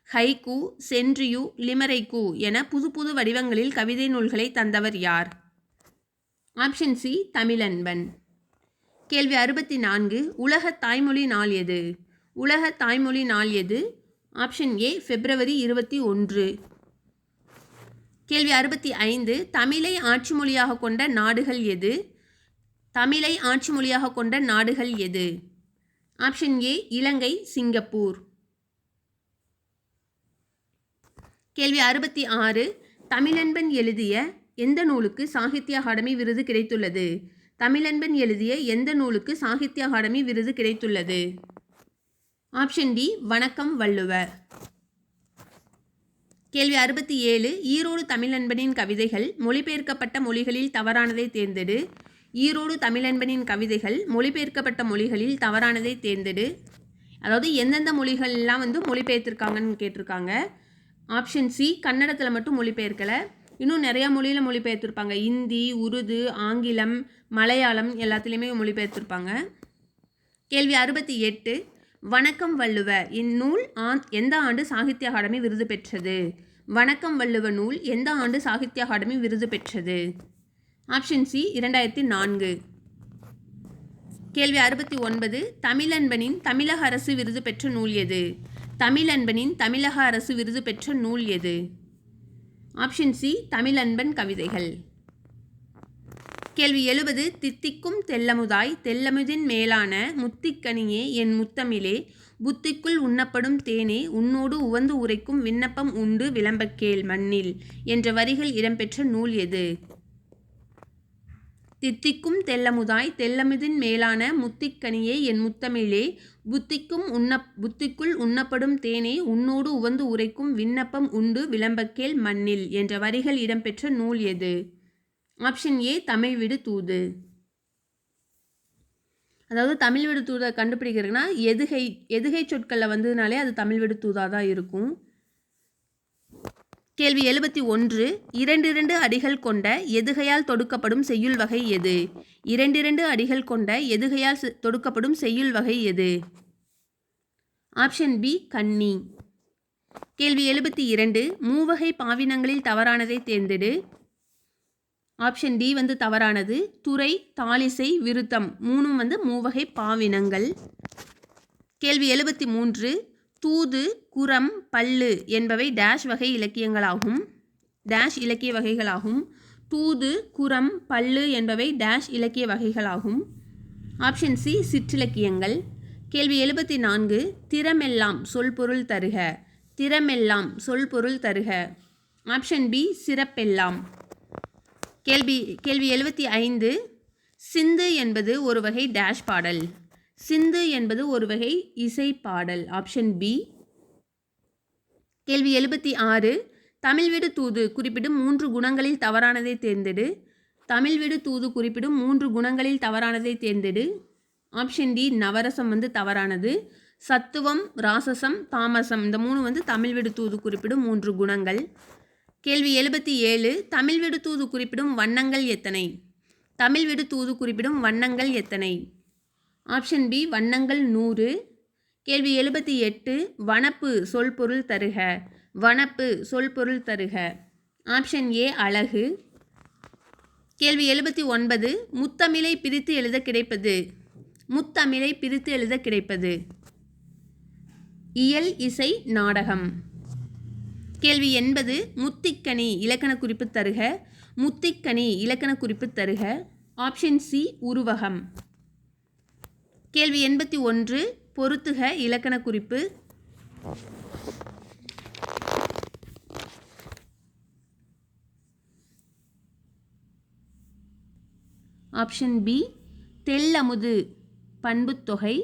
ஹைக்கூ, சென்ட்ரியூ, லிமெரைக்கூ என புது புது வடிவங்களில் கவிதை நூல்களை தந்தவர் யார்? Option C Tamilanban. கேள்வி 64. உலக தாய்மொழி நாள் எது? உலக தாய்மொழி நாள் எது? ஆப்ஷன் ஏ பிப்ரவரி 21. கேள்வி 65. தமிழை ஆட்சி மொழியாக கொண்ட நாடுகள் எது? தமிழை ஆட்சி மொழியாக கொண்ட நாடுகள் எது? Option A Ilangai, Singapore. கேள்வி 66. தமிழன்பன் எழுதிய எந்த நூலுக்கு சாகித்ய அகாடமி விருது கிடைத்துள்ளது? தமிழன்பன் எழுதிய எந்த நூலுக்கு சாகித்ய அகாடமி விருது கிடைத்துள்ளது? ஆப்ஷன் டி வணக்கம் வள்ளுவர். கேள்வி 67. ஈரோடு தமிழன்பனின் கவிதைகள் மொழிபெயர்க்கப்பட்ட மொழிகளில் தவறானதை தேர்ந்தெடு. ஈரோடு தமிழன்பனின் கவிதைகள் மொழிபெயர்க்கப்பட்ட மொழிகளில் தவறானதை தேர்ந்தெடு. அதாவது எந்தெந்த மொழிகள்லாம் மொழிபெயர்த்திருக்காங்கன்னு கேட்டிருக்காங்க. ஆப்ஷன் சி கன்னடத்தில் மட்டும் மொழிபெயர்க்கலை, இன்னும் நிறையா மொழியில் மொழிபெயர்த்திருப்பாங்க. இந்தி, உருது, ஆங்கிலம், மலையாளம் எல்லாத்துலேயுமே மொழிபெயர்த்திருப்பாங்க. கேள்வி 68. வணக்கம் வள்ளுவ இந்நூல் எந்த ஆண்டு சாகித்ய அகாடமி விருது பெற்றது? வணக்கம் வள்ளுவ நூல் எந்த ஆண்டு சாகித்ய அகாடமி விருது பெற்றது? Option C 2004. கேள்வி 69. தமிழன்பனின் தமிழக அரசு விருது பெற்ற நூல் எது? தமிழன்பனின் தமிழக அரசு விருது பெற்ற நூல் எது? ஆப்ஷன் சி தமிழன்பன் கவிதைகள். கேள்வி 70. தித்திக்கும் தெல்லமுதாய் தெல்லமுதின் மேலான முத்திக்கனியே என் முத்தமிழே புத்திக்குள் உண்ணப்படும் தேனே உன்னோடு உவந்து உரைக்கும் விண்ணப்பம் உண்டு விளம்பக்கேள் மண்ணில் என்ற வரிகள் இடம்பெற்ற நூல் எது? தித்திக்கும் தெல்லமுதாய் தெல்லமுதின் மேலான முத்திக்கனியே என் முத்தமிழே புத்திக்குள் உண்ணப்படும் தேனே உன்னோடு உவந்து உரைக்கும் விண்ணப்பம் உண்டு விளம்பக்கேள் மண்ணில் என்ற வரிகள் இடம்பெற்ற நூல் எது? ஆப்ஷன் ஏ தமிழ் விடு தூது. அதாவது தமிழ் விடு தூதை கண்டுபிடிக்கிறதுனா எதுகை சொற்களில் வந்ததுனாலே அது தமிழ் விடு தூதாக தான் இருக்கும். கேள்வி 71. 2 அடிகள் கொண்ட எதுகையால் தொடுக்கப்படும் செய்யுள் வகை எது? 2 அடிகள் கொண்ட எதுகையால் தொடுக்கப்படும் செய்யுள் வகை எது? ஆப்ஷன் பி கன்னி. கேள்வி 72. மூவகை பாவினங்களில் தவறானதை தேர்ந்தெடு. ஆப்ஷன் டி தவறானது. துறை, தாளிசை, விருத்தம் மூணும் மூவகை பாவினங்கள். கேள்வி 73. தூது, குரம், பல்லு என்பவை டேஷ் வகை இலக்கியங்களாகும். டேஷ் இலக்கிய வகைகளாகும். தூது, குரம், பல்லு என்பவை டேஷ் இலக்கிய வகைகளாகும். ஆப்ஷன் சி சிற்றிலக்கியங்கள். கேள்வி 74. திறமெல்லாம் சொல் பொருள் தருக. திறமெல்லாம் சொல் பொருள் தருக. ஆப்ஷன் பி சிறப்பெல்லாம். கேள்வி 75. சிந்து என்பது ஒரு வகை டேஷ் பாடல். சிந்து என்பது ஒரு வகை இசை பாடல். Option B. கேள்வி 76. தமிழ் விடு தூது குறிப்பிடும் 3 குணங்களில் தவறானதை தேர்ந்தெடு. தமிழ் விடு தூது குறிப்பிடும் 3 குணங்களில் தவறானதை தேர்ந்தெடு. ஆப்ஷன் டி நவரசம் தவறானது. சத்துவம், ராசசம், தாமசம் இந்த 3 தமிழ் விடு தூது குறிப்பிடும் 3 குணங்கள். கேள்வி 77. தமிழ் விடு தூது குறிப்பிடும் வண்ணங்கள் எத்தனை? தமிழ் விடு தூது குறிப்பிடும் வண்ணங்கள் எத்தனை? ஆப்ஷன் பி வண்ணங்கள் 100. கேள்வி 78. வனப்பு சொல் பொருள் தருக. வனப்பு சொல் பொருள் தருக. ஆப்ஷன் ஏ அழகு. கேள்வி 79. முத்தமிழை பிரித்து எழுத கிடைப்பது. முத்தமிழை பிரித்து எழுத கிடைப்பது. இயல், இசை, நாடகம். கேள்வி 80. முத்திக்கனி இலக்கண குறிப்பு தருக. முத்திக்கனி இலக்கண குறிப்பு தருக. ஆப்ஷன் சி உருவகம். கேள்வி 81. பொருத்துக இலக்கண குறிப்பு. ஆப்ஷன் பி தெல்லமுது பண்புத்தொகை.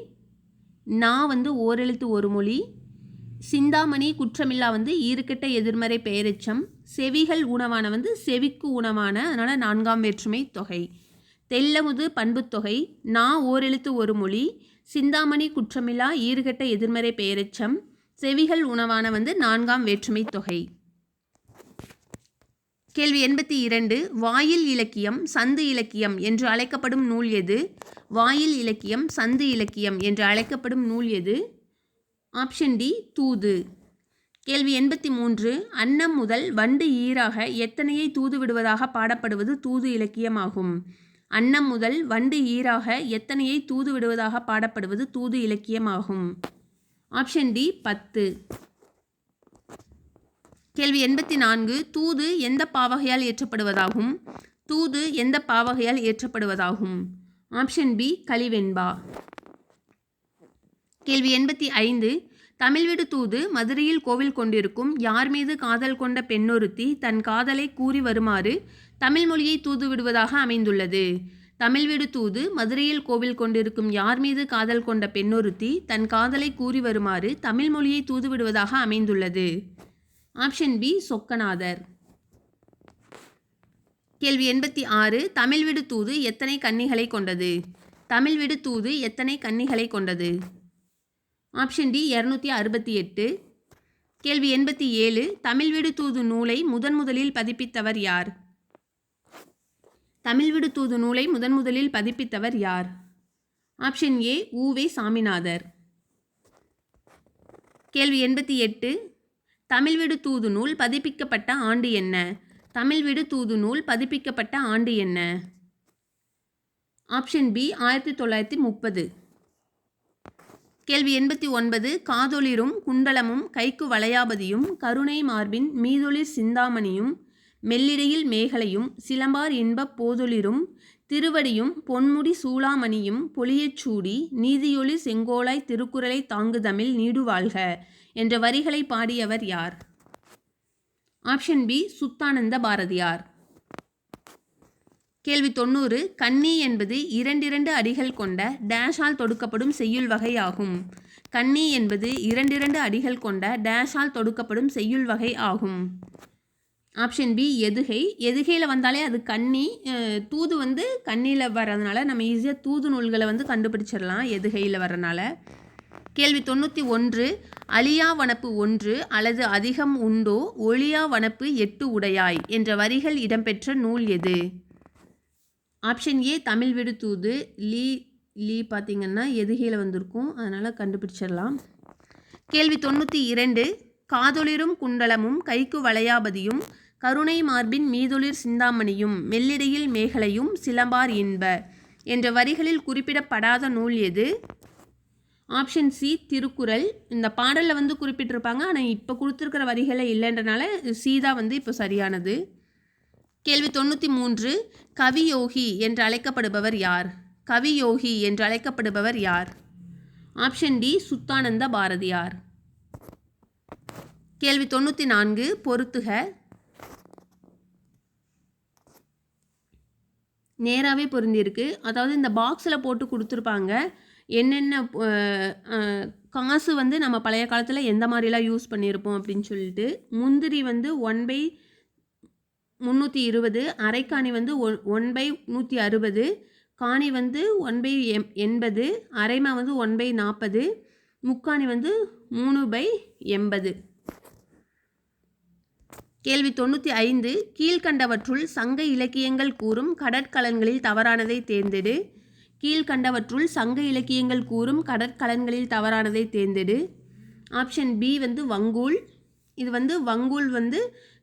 நா ஓரெழுத்து ஒரு மொழி. சிந்தாமணி குற்றமில்லா ஈறுகெட்ட எதிர்மறை பெயரெச்சம். செவிகள் உணவான செவிக்கு உணவான, அதனால் 4ஆம் வேற்றுமை தொகை. தெல்லமுது பண்புத்தொகை. நா ஓரெழுத்து ஒரு மொழி. சிந்தாமணி குற்றமில்லா ஈறுகெட்ட எதிர்மறை பெயரெச்சம். செவிகள் உணவான 4ஆம் வேற்றுமை தொகை. கேள்வி 82. வாயில் இலக்கியம் சந்து இலக்கியம் என்று அழைக்கப்படும் நூல் எது? வாயில் இலக்கியம் சந்து இலக்கியம் என்று அழைக்கப்படும் நூல் எது? ஆப்ஷன் டி தூது. கேள்வி 83. அன்னம் முதல் வண்டு ஈராக எத்தனையை தூது விடுவதாக பாடப்படுவது தூது இலக்கியமாகும். அன்னம் முதல் வண்டு ஈராக எத்தனையை தூது விடுவதாக பாடப்படுவது தூது இலக்கியமாகும். Option D 10. கேள்வி 84 தூது எந்த பாவகையால் ஏற்றப்படுவதாகும்? தூது எந்த பாவகையால் ஏற்றப்படுவதாகும்? Option B கலிவெண்பா. கேள்வி 85 தமிழ்விடு தூது மதுரையில் கோவில் கொண்டிருக்கும் யார் மீது காதல் கொண்ட பெண்ணொருத்தி தன் காதலை கூறி வருமாறு தமிழ் மொழியை தூது விடுவதாக அமைந்துள்ளது. தமிழ்விடு தூது மதுரையில் கோவில் கொண்டிருக்கும் யார் மீது காதல் கொண்ட பெண்ணொருத்தி தன் காதலை கூறி வருமாறு தமிழ் மொழியை தூது விடுவதாக அமைந்துள்ளது. Option B Chokkanathar. கேள்வி 86 தமிழ்விடு தூது எத்தனை கன்னிகளை கொண்டது? தமிழ்விடு தூது எத்தனை கன்னிகளை கொண்டது? Option D 268. கேள்வி 87 தமிழ்விடு தூது நூலை முதலில் பதிப்பித்தவர் யார்? தமிழ்விடு தூது நூலை முதலில் பதிப்பித்தவர் யார்? Option A U Ve. சாமிநாதர். கேள்வி 88 தமிழ்விடு தூது நூல் பதிப்பிக்கப்பட்ட ஆண்டு என்ன? தமிழ்விடு தூது நூல் பதிப்பிக்கப்பட்ட ஆண்டு என்ன? Option B 1930. கேள்வி 89 காதொளிரும் குண்டலமும் கைக்கு வளையாபதியும் கருணை மார்பின் மீதொளிர் சிந்தாமணியும் மெல்லிடையில் மேகலையும் சிலம்பார் இன்பப் போதொளிரும் திருவடியும் பொன்முடி சூளாமணியும் பொலியச் சூடி நீதியொளி செங்கோலாய் திருக்குறளை தாங்குதமிழ் நீடுவாழ்க என்ற வரிகளை பாடியவர் யார்? Option B Suddhananda Bharathiyar. கேள்வி 90 கன்னி என்பது இரண்டிரண்டு அடிகள் கொண்ட டேஷால் தொடுக்கப்படும் செய்யுள் வகை ஆகும். கன்னி என்பது இரண்டிரண்டு அடிகள் கொண்ட டேஷால் தொடுக்கப்படும் செய்யுள் வகை ஆகும். ஆப்ஷன் பி எதுகை. எதுகையில் வந்தாலே அது கன்னி. தூது வந்து கன்னியில் வர்றதுனால நம்ம ஈஸியாக தூது நூல்களை வந்து கண்டுபிடிச்சிடலாம் எதுகையில் வர்றதுனால. கேள்வி 91 அழியா வனப்பு 1 அல்லது அதிகம் உண்டோ ஒழியா வனப்பு 8 உடையாய் என்ற வரிகள் இடம்பெற்ற நூல் எது? ஆப்ஷன் ஏ தமிழ்விடு தூது. லீ பார்த்திங்கன்னா எதுகையில் வந்திருக்கும், அதனால் கண்டுபிடிச்சிடலாம். கேள்வி 92 காதொளிரும் குண்டலமும் கைக்கு வளையாபதியும் கருணை மார்பின் மீதொளிர் சிந்தாமணியும் மெல்லிடையில் மேகலையும் சிலம்பார் இன்ப என்ற வரிகளில் குறிப்பிடப்படாத நூல் எது? Option C Thirukkural. இந்த பாடலில் வந்து குறிப்பிட்டிருப்பாங்க, ஆனால் இப்போ கொடுத்துருக்கிற வரிகளை இல்லைன்றனால சி தான் வந்து இப்போ சரியானது. கேள்வி 93 கவியோகி என்று அழைக்கப்படுபவர் யார்? கவியோகி என்று அழைக்கப்படுபவர் யார்? Option D Suddhananda Bharathiyar. கேள்வி 94 பொறுத்துக. நேராகவே பொருந்திருக்கு. அதாவது இந்த பாக்ஸில் போட்டு கொடுத்துருப்பாங்க என்னென்ன காசு வந்து நம்ம பழைய காலத்தில் எந்த மாதிரிலாம் யூஸ் பண்ணியிருப்போம் அப்படின்னு சொல்லிட்டு. முந்திரி வந்து 1/320, அரைக்காணி வந்து 1/160, காணி வந்து 1/80, அரைமா வந்து 1/40, முக்காணி வந்து 3/80. கேள்வி 95 கீழ்கண்டவற்றுள் சங்க இலக்கியங்கள் கூறும் கடற்கலன்களில் தவறானதை தேர்ந்தெடு. கீழ்கண்டவற்றுள் சங்க இலக்கியங்கள் கூறும் கடற்கலன்களில் தவறானதை தேர்ந்தெடு. ஆப்ஷன் பி வந்து வங்கூல். இது வந்து வங்கூல் வந்து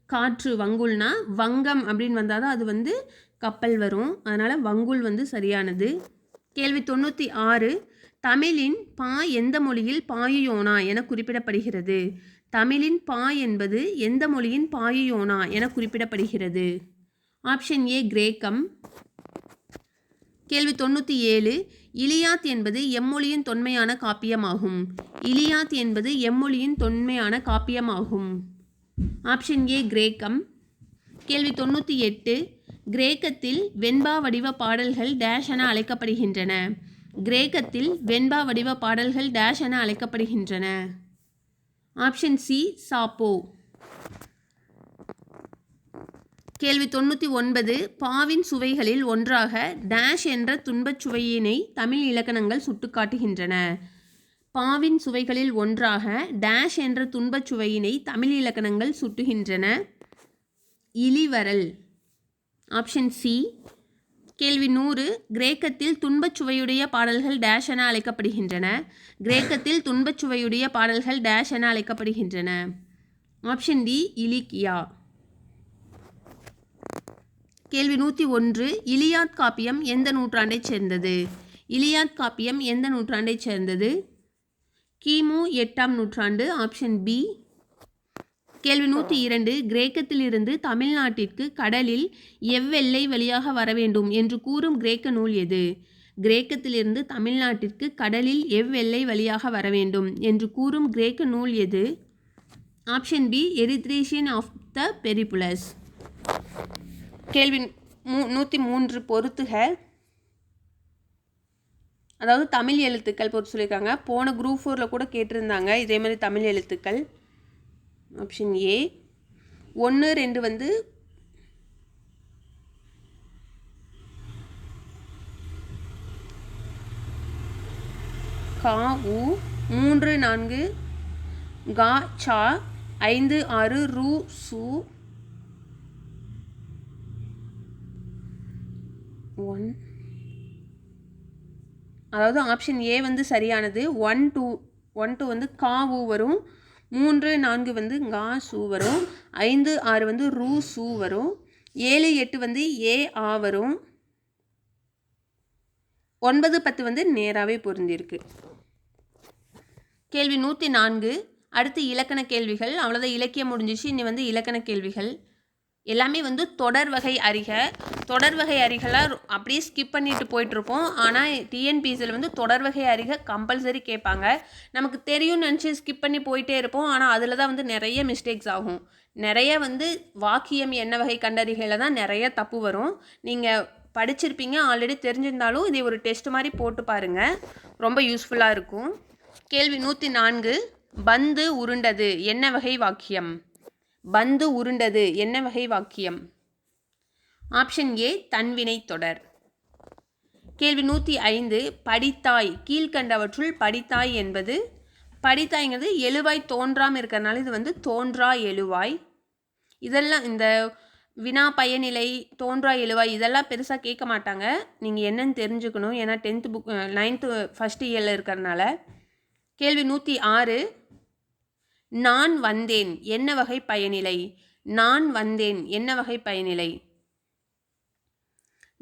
காற்று. வங்கூல்னா வங்கம் அப்படின்னு வந்தால் தான் அது வந்து கப்பல் வரும், அதனால் வங்கூல் வந்து சரியானது. கேள்வி 96 தமிழின் பா எந்த மொழியில் பாயுயோனா என குறிப்பிடப்படுகிறது? தமிழின் பா என்பது எந்த மொழியின் பாயுயோனா என குறிப்பிடப்படுகிறது? ஆப்ஷன் ஏ கிரேக்கம். கேள்வி 97 இலியாத் என்பது எம்மொழியின் தொன்மையான காப்பியமாகும். இலியாத் என்பது எம்மொழியின் தொன்மையான காப்பியமாகும். ஆப்ஷன் ஏ கிரேக்கம். கேள்வி 98 கிரேக்கத்தில் வெண்பா வடிவ பாடல்கள் டேஷ் என அழைக்கப்படுகின்றன. கிரேக்கத்தில் வெண்பா வடிவ பாடல்கள் டேஷ் என அழைக்கப்படுகின்றன. Option C Sappho. கேள்வி 99 பாவின் சுவைகளில் ஒன்றாக டேஷ் என்ற துன்பச் சுவையினை தமிழ் இலக்கணங்கள் சுட்டுக்காட்டுகின்றன. பாவின் சுவைகளில் ஒன்றாக டேஷ் என்ற துன்பச் சுவையினை தமிழ் இலக்கணங்கள் சுட்டுகின்றன. இளிவரல். Option C. கேள்வி 100 கிரேக்கத்தில் துன்பச் சுவையுடைய பாடல்கள் டேஷ் என அழைக்கப்படுகின்றன. கிரேக்கத்தில் துன்பச் சுவையுடைய பாடல்கள் டேஷ் என அழைக்கப்படுகின்றன. ஆப்ஷன் டி இலிக்கியா. கேள்வி 101 இலியாத் காப்பியம் எந்த நூற்றாண்டைச் சேர்ந்தது? இலியாத் காப்பியம் எந்த நூற்றாண்டைச் சேர்ந்தது? கிமு 8ஆம் நூற்றாண்டு. Option B. கேள்வி 102 கிரேக்கத்திலிருந்து தமிழ்நாட்டிற்கு கடலில் எவ்வெல்லை வழியாக வர வேண்டும் என்று கூறும் கிரேக்க நூல் எது? கிரேக்கத்திலிருந்து தமிழ்நாட்டிற்கு கடலில் எவ்வெல்லை வழியாக வர வேண்டும் என்று கூறும் கிரேக்க நூல் எது? Option B Erythraean of the Periplus. கேள்வி 103 பொறுத்துக. அதாவது தமிழ் எழுத்துக்கள் பொறுத்து சொல்லியிருக்காங்க. போன குரூப் 4 கூட கேட்டிருந்தாங்க இதே மாதிரி தமிழ் எழுத்துக்கள். ஆப்ஷன் ஏ 1 2 வந்து கா உ, 3 4 கா சா, 5 6 ரு சு, 1 அதாவது ஆப்ஷன் ஏ வந்து சரியானது. 1 2 வந்து கா உ வரும், 3 4 வந்து கா சு வரும், 5 6 வந்து ரு சு வரும், 7 8 வந்து ஏ ஆ வரும், 9 10 வந்து நேராகவே பொருந்திருக்கு. கேள்வி 104 அடுத்து இலக்கண கேள்விகள். அவ்வளோதான், இலக்கியம் முடிஞ்சிச்சு. இனி வந்து இலக்கண கேள்விகள் எல்லாமே வந்து தொடர் வகை அறிக. தொடர் வகை அறிகளாக அப்படியே ஸ்கிப் பண்ணிட்டு போயிட்டுருப்போம். ஆனால் டிஎன்பிஎஸ்சியில் வந்து தொடர் வகை அறிக கம்பல்சரி கேட்பாங்க. நமக்கு தெரியும்னு நினச்சி ஸ்கிப் பண்ணி போயிட்டே இருப்போம். ஆனால் அதில் தான் வந்து நிறைய மிஸ்டேக்ஸ் ஆகும். நிறைய வந்து வாக்கியம் என்ன வகை கண்டறிகையில் தான் நிறைய தப்பு வரும். நீங்கள் படிச்சிருப்பீங்க, ஆல்ரெடி தெரிஞ்சிருந்தாலும் இதை ஒரு டெஸ்ட் மாதிரி போட்டு பாருங்கள், ரொம்ப யூஸ்ஃபுல்லாக இருக்கும். கேள்வி 104 பந்து உருண்டது என்ன வகை வாக்கியம்? பந்து உருண்டது என்ன வகை வாக்கியம்? ஆப்ஷன் ஏ தன்வினை தொடர். கேள்வி 105 படித்தாய் கீழ்கண்டவற்றுள் படித்தாய் என்பது? படித்தாய்ங்கிறது எழுவாய் தோன்றாமல் இருக்கிறதுனால இது வந்து தோன்றா எழுவாய். இதெல்லாம் இந்த வினா பயனிலை தோன்றா எழுவாய் இதெல்லாம் பெருசாக கேட்க மாட்டாங்க. நீங்கள் என்னன்னு தெரிஞ்சுக்கணும், ஏன்னா 10th புக் 9th ஃபஸ்ட் இயரில் இருக்கிறதுனால. கேள்வி 106 நான் வந்தேன் என்ன வகை பயனிலை? நான் வந்தேன் என்ன வகை பயனிலை?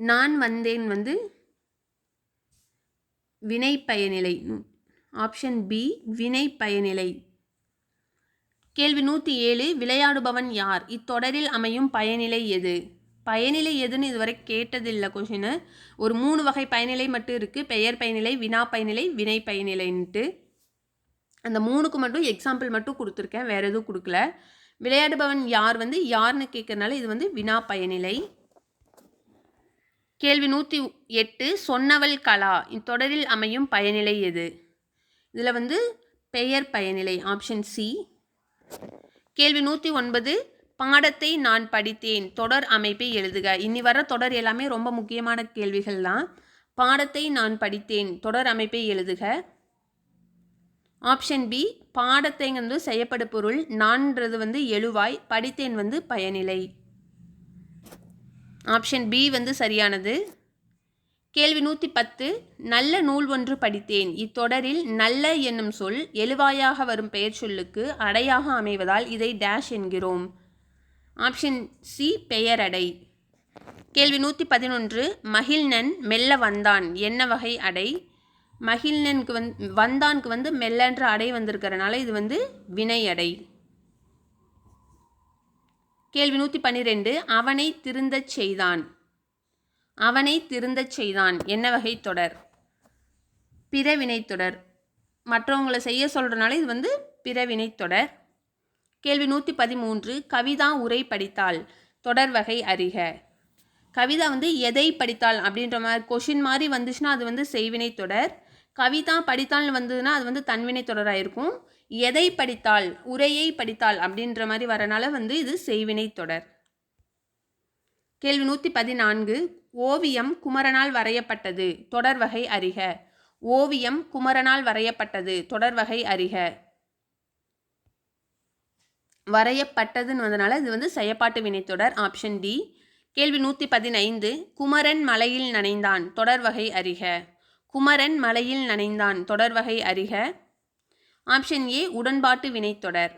நான் வந்தேன் வந்து வினை பயனிலை. ஆப்ஷன் பி வினை பயனிலை. கேள்வி 107 விளையாடுபவன் யார்? இத்தொடரில் அமையும் பயனிலை எது? பயனிலை எதுன்னு இதுவரை கேட்டதில்லை கொஷின். ஒரு 3 வகை பயனிலை மட்டும் இருக்குது. பெயர் பயனிலை, வினா பயனிலை, வினை பயனிலைன்ட்டு. அந்த 3க்கு மட்டும் எக்ஸாம்பிள் மட்டும் கொடுத்துருக்கேன், வேறு எதுவும் கொடுக்கல. விளையாடுபவன் யார் வந்து யாருன்னு கேட்கறனால இது வந்து வினா பயனிலை. கேள்வி 108 சொன்னவள் கலா இத்தொடரில் அமையும் பயனிலை எது? இதில் வந்து பெயர் பயனிலை. Option C. கேள்வி 109 பாடத்தை நான் படித்தேன் தொடர் அமைப்பை எழுதுக. இனி வர தொடர் எல்லாமே ரொம்ப முக்கியமான கேள்விகள் தான். பாடத்தை நான் படித்தேன் தொடர் அமைப்பை எழுதுக. ஆப்ஷன் பி பாடத்தைங்கிறது செய்யப்படு பொருள், நான்றது வந்து எழுவாய், படித்தேன் வந்து பயனிலை. ஆப்ஷன் பி வந்து சரியானது. கேள்வி 110 நல்ல நூல் ஒன்று படித்தேன் இத்தொடரில் நல்ல என்னும் சொல் எழுவாயாக வரும் பெயர் சொல்லுக்கு அடையாக அமைவதால் இதை டேஷ் என்கிறோம். ஆப்ஷன் சி பெயரடை. கேள்வி 111 மகிழ்நன் மெல்ல வந்தான் என்ன வகை அடை? மகிழ்நனுக்கு வந்தானுக்கு வந்து மெல்லன்ற அடை வந்திருக்கிறனால இது வந்து வினை அடை. கேள்வி 112 அவனை திருந்தச் செய்தான். அவனை திருந்தச் செய்தான் என்ன வகை தொடர்? பிறவினை தொடர். மற்றவங்களை செய்ய சொல்கிறனால இது வந்து பிறவினை தொடர். கேள்வி 113 கவிதா உரை படித்தாள் தொடர் வகை அறிக. கவிதா வந்து எதை படித்தாள் அப்படின்ற மாதிரி கொஷின் மாதிரி வந்துச்சுன்னா அது வந்து செய்வினை தொடர். கவிதா படித்தாள்னு வந்ததுன்னா அது வந்து தன்வினை தொடராக இருக்கும். எதை படித்தாள் உரையை படித்தாள் அப்படின்ற மாதிரி வரனால வந்து இது செய்வினை தொடர். கேள்வி 114 ஓவியம் குமரனால் வரையப்பட்டது தொடர் வகை அறிக. ஓவியம் குமரனால் வரையப்பட்டது தொடர் வகை அறிக. வரையப்பட்டதுன்னு வந்தனால இது வந்து செயப்பாட்டு வினைத்தொடர். Option D. கேள்வி 115 குமரன் மலையில் நனைந்தான் தொடர் வகை அறிக. குமரன் மலையில் நனைந்தான் தொடர் வகை அறிக. ஆப்ஷன் ஏ உடன்பாட்டு வினைத்தொடர்.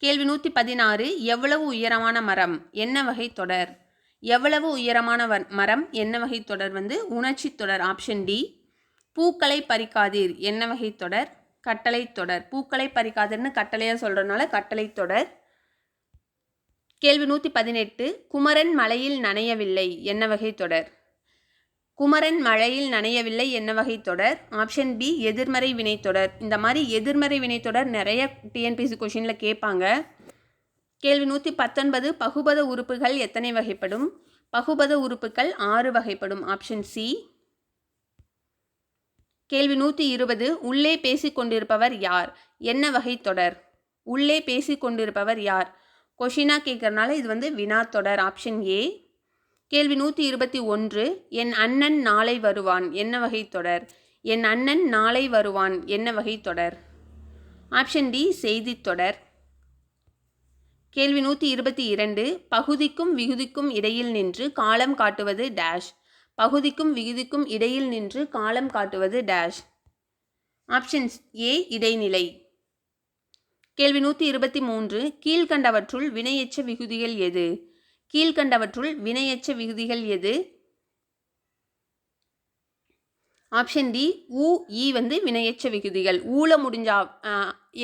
கேள்வி 116 எவ்வளவு உயரமான மரம் என்ன வகை தொடர்? எவ்வளவு உயரமான மரம் என்ன வகை தொடர் வந்து உணர்ச்சி தொடர். Option D. பூக்களை பறிக்காதீர் என்ன வகை தொடர்? கட்டளை தொடர். பூக்களை பறிக்காதன்னு கட்டளையாக சொல்கிறதுனால கட்டளை தொடர். கேள்வி 118. குமரன் மழையில் நனையவில்லை என்ன வகை தொடர்? குமரன் மழையில் நனையவில்லை என்ன வகை தொடர்? ஆப்ஷன் பி எதிர்மறை வினைத்தொடர். இந்த மாதிரி எதிர்மறை வினைத்தொடர் நிறைய டிஎன்பிஎஸ்சி கொஷினில் கேட்பாங்க. கேள்வி 119. பகுபத உறுப்புகள் எத்தனை வகைப்படும்? பகுபத உறுப்புகள் 6 வகைப்படும். Option C. கேள்வி 120. உள்ளே பேசிக்கொண்டிருப்பவர் யார் என்ன வகை தொடர்? உள்ளே பேசிக்கொண்டிருப்பவர் யார்? கொஷினாக கேட்கறனால இது வினாத்தொடர். Option A. கேள்வி 121. என் அண்ணன் நாளை வருவான் என்ன வகை தொடர்? என் அண்ணன் நாளை வருவான் என்ன வகை தொடர்? ஆப்ஷன் டி செய்தித்தொடர். கேள்வி 122. பகுதிக்கும் விகுதிக்கும் இடையில் நின்று காலம் காட்டுவது டேஷ். பகுதிக்கும் விகுதிக்கும் இடையில் நின்று காலம் காட்டுவது டேஷ். ஆப்ஷன்ஸ் ஏ இடைநிலை. கேள்வி 123. கீழ்கண்டவற்றுள் வினையெச்ச விகுதிகள் எது? கீழ்கண்டவற்றுள் வினையெச்ச விகுதிகள் எது? ஆப்ஷன் டி ஊ ஈ வினையெச்ச விகுதிகள். ஊல முடிஞ்சா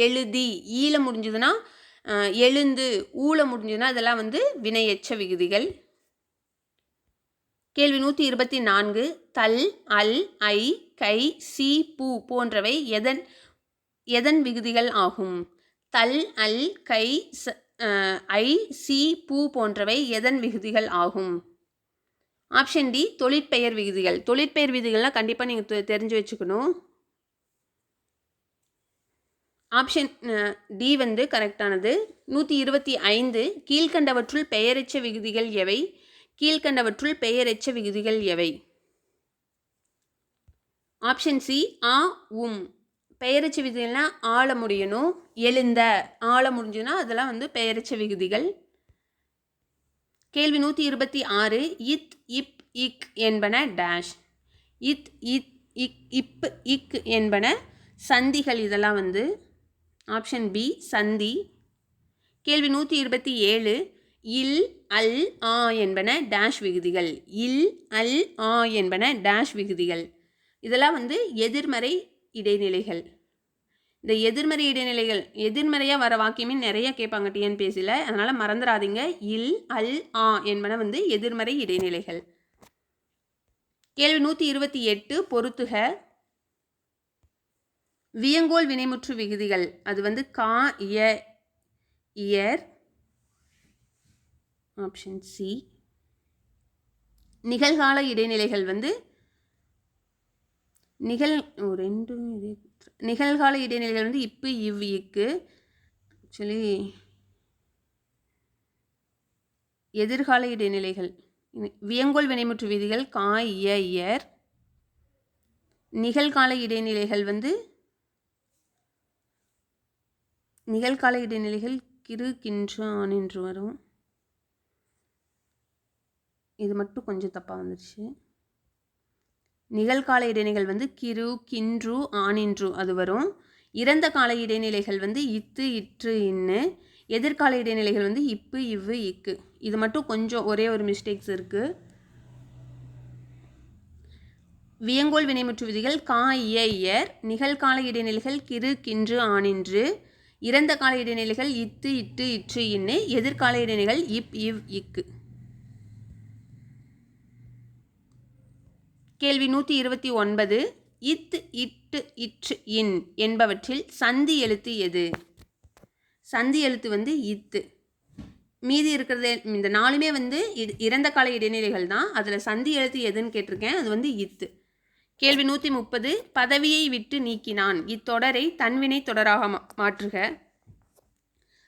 எழுதி, ஈல முடிஞ்சதுன்னா எழுந்து, ஊல முடிஞ்சதுன்னா இதெல்லாம் வினையெச்ச விகுதிகள். கேள்வி 124. தல், அல், ஐ, கை, சி, பூ போன்றவை எதன் விகுதிகள் ஆகும்? தல், அல், கை, ஐ, சி, பூ போன்றவை எதன் விகுதிகள் ஆகும்? ஆப்ஷன் டி தொழிற்பெயர் விகுதிகள். தொழிற்பெயர் விகுதிகள்லாம் கண்டிப்பாக நீங்கள் தெரிஞ்சு வச்சுக்கணும். ஆப்ஷன் டி கரெக்டானது. 125. கீழ்கண்டவற்றுள் பெயரெச்ச விகுதிகள் எவை? கீழ்கண்டவற்றுள் பெயரெச்ச விகுதிகள் எவை? ஆப்ஷன் சி ஆ உம். பெயரெச்ச விகுதிகள்னால் ஆள முடியணும். எழுந்த ஆள முடிஞ்சுன்னா அதெல்லாம் பெயரெச்ச விகுதிகள். கேள்வி 126. இத், இப், இக் என்பன டேஷ். இத், இத், இக், இப், இக் என்பன சந்திகள். இதெல்லாம் ஆப்ஷன் பி சந்தி. கேள்வி 127. இல், அல், ஆ என்பன டேஷ் விகுதிகள். இல், அல், ஆ என்பன டேஷ் விகுதிகள். இதெல்லாம் எதிர்மறை இடைநிலைகள். இந்த எதிர்மறை இடைநிலைகள் எதிர்மறையாக வர வாக்கியமே நிறைய கேட்பாங்க டிஎன்பிஎஸ்சியில். அதனால் மறந்துடாதீங்க. இல், அல், ஆ என்பன எதிர்மறை இடைநிலைகள். கேள்வி 128. பொறுத்துக. வியங்கோல் வினைமுற்று விகுதிகள். அது கா, இய, இயர். Option C. நிகழ்கால இடைநிலைகள் நிகழ்கால இடைநிலைகள் இப்பு, இவ், இக்கு. ஆக்சுவலி எதிர்கால இடைநிலைகள் வியங்கோல் வினைமுற்று விதிகள் கா, இய, இயர். நிகழ்கால இடைநிலைகள் நிகழ்கால இடைநிலைகள் கிரு, கின்று, ஆனின்று வரும். இது மட்டும் கொஞ்சம் தப்பாக வந்துடுச்சு. நிகழ்கால இடைநிலைகள் கிரு, கின்று, ஆனின்று அது வரும். இறந்த கால இடைநிலைகள் இத்து, இற்று, இன்னு. எதிர்கால இடைநிலைகள் இப்பு, இவ்வு, இக்கு. இது மட்டும் கொஞ்சம் ஒரே ஒரு மிஸ்டேக்ஸ் இருக்குது. வியங்கோல் வினைமுற்று விதிகள் கா, இய, இயர். நிகழ்கால இடைநிலைகள் கிரு, கின்று, ஆனின்று. இறந்த கால இடைநிலைகள் இத்து, இட்டு, இற்று, இன்னு. எதிர்கால இடைநிலைகள் இப், இவ், இக்கு. கேள்வி 129. இத், இட்டு, இற்று, இன் என்பவற்றில் சந்தி எழுத்து எது? சந்தி எழுத்து இத்து. மீதி இருக்கிறது இந்த நாலுமே இறந்த கால இடைநிலைகள் தான். அதில் சந்தி எழுத்து எதுன்னு கேட்டிருக்கேன். அது இத்து. கேள்வி 130. பதவியை விட்டு நீக்கினான் இத்தொடரை தன்வினை தொடராக மாற்றுக.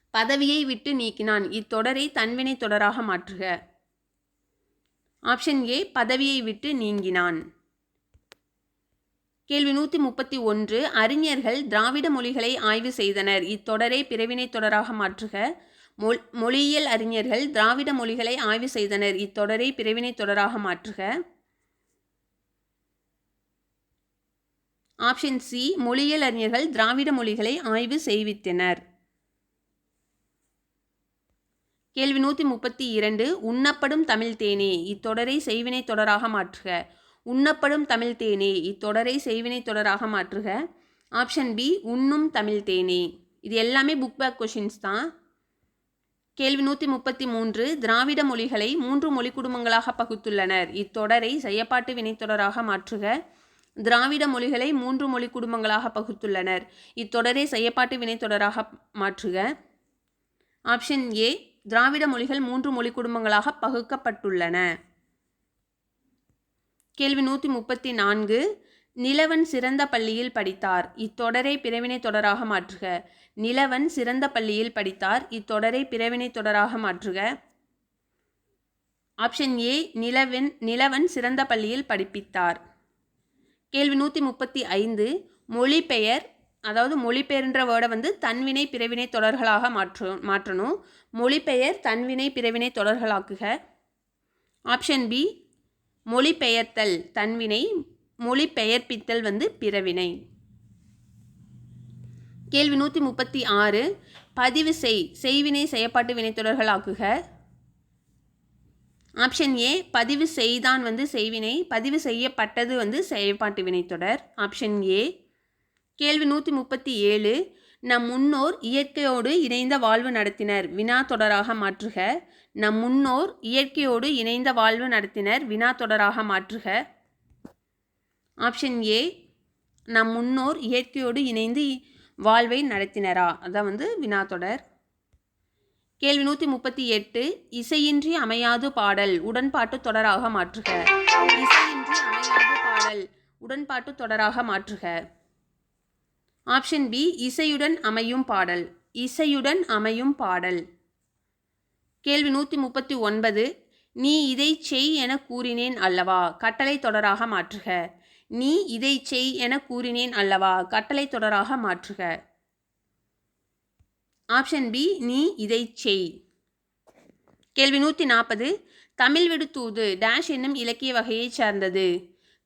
பதவியை விட்டு நீக்கினான் இத்தொடரை தன்வினை தொடராக மாற்றுக. ஆப்ஷன் ஏ பதவியை விட்டு நீங்கினான். கேள்வி 131. அறிஞர்கள் திராவிட மொழிகளை ஆய்வு செய்தனர் இத்தொடரை பிறவினை தொடராக மாற்றுக. மொழியியல் அறிஞர்கள் திராவிட மொழிகளை ஆய்வு செய்தனர் இத்தொடரை பிறவினை தொடராக மாற்றுக. ஆப்ஷன் சி மொழியியல் அறிஞர்கள் திராவிட மொழிகளை ஆய்வு செய்வித்தனர். கேள்வி 132. உண்ணப்படும் தமிழ் தேனே இத்தொடரை செய்வினை தொடராக மாற்றுக. உண்ணப்படும் தமிழ் தேனே இத்தொடரை செய்வினை தொடராக மாற்றுக. ஆப்ஷன் பி உண்ணும் தமிழ் தேனே. இது எல்லாமே புக் பேக் கொஷின்ஸ் தான். கேள்வி 133 திராவிட மொழிகளை 3 மொழி குடும்பங்களாக பகுத்துள்ளனர். இத்தொடரை செயப்பாட்டு வினைத்தொடராக மாற்றுக. திராவிட மொழிகளை 3 மொழி குடும்பங்களாக பகுத்துள்ளனர். இத்தொடரை செயப்பாட்டு வினைத்தொடராக மாற்றுக. ஆப்ஷன் ஏ திராவிட மொழிகள் 3 மொழி குடும்பங்களாக பகுக்கப்பட்டுள்ளன. கேள்வி 134 நிலவன் சிறந்த பள்ளியில் படித்தார். இத்தொடரை பிறவினை தொடராக மாற்றுக. நிலவன் சிறந்த பள்ளியில் படித்தார். இத்தொடரை பிறவினை தொடராக மாற்றுக. ஆப்ஷன் ஏ நிலவன் சிறந்த பள்ளியில் படிப்பித்தார். கேள்வி 135 மொழிபெயர், அதாவது மொழிபெயர்ன்ற வேர்டை வந்து தன்வினை பிறவினை தொடர்களாக மாற்றணும். மொழிபெயர் தன்வினை பிறவினை தொடர்களாக்குக. ஆப்ஷன் பி மொழிபெயர்த்தல் தன்வினை, மொழிபெயர்ப்பித்தல் வந்து பிறவினை. கேள்வி 136 பதிவு செய்வினை செயப்பாட்டு வினைத்தொடர்கள் ஆக்குக. ஆப்ஷன் ஏ பதிவு செய்தான் வந்து செய்வினை, பதிவு செய்யப்பட்டது வந்து செயப்பாட்டு வினைத்தொடர். Option A. கேள்வி 137 நம் முன்னோர் இயற்கையோடு இணைந்த வாழ்வு நடத்தினர். வினா தொடராக மாற்றுக. நம் முன்னோர் இயற்கையோடு இணைந்த வாழ்வு நடத்தினர். வினா தொடராக மாற்றுக. ஆப்ஷன் ஏ நம் முன்னோர் இயற்கையோடு இணைந்து வாழ்வை நடத்தினரா, அதான் வந்து வினாத்தொடர். கேள்வி 138 இசையின்றி அமையாது பாடல் உடன்பாட்டு தொடராக மாற்றுக. இசையின்றி அமையாது பாடல் உடன்பாட்டு தொடராக மாற்றுக. ஆப்ஷன் பி இசையுடன் அமையும் பாடல், இசையுடன் அமையும் பாடல். கேள்வி 139 நீ இதை செய் என கூறினேன் அல்லவா, கட்டளை தொடராக மாற்றுக. நீ இதை செய் என கூறினேன் அல்லவா, கட்டளை தொடராக மாற்றுக. ஆப்ஷன் பி நீ இதை செய். கேள்வி 140 தமிழ் விடு தூது டேஷ் என்னும் இலக்கிய வகையைச் சேர்ந்தது.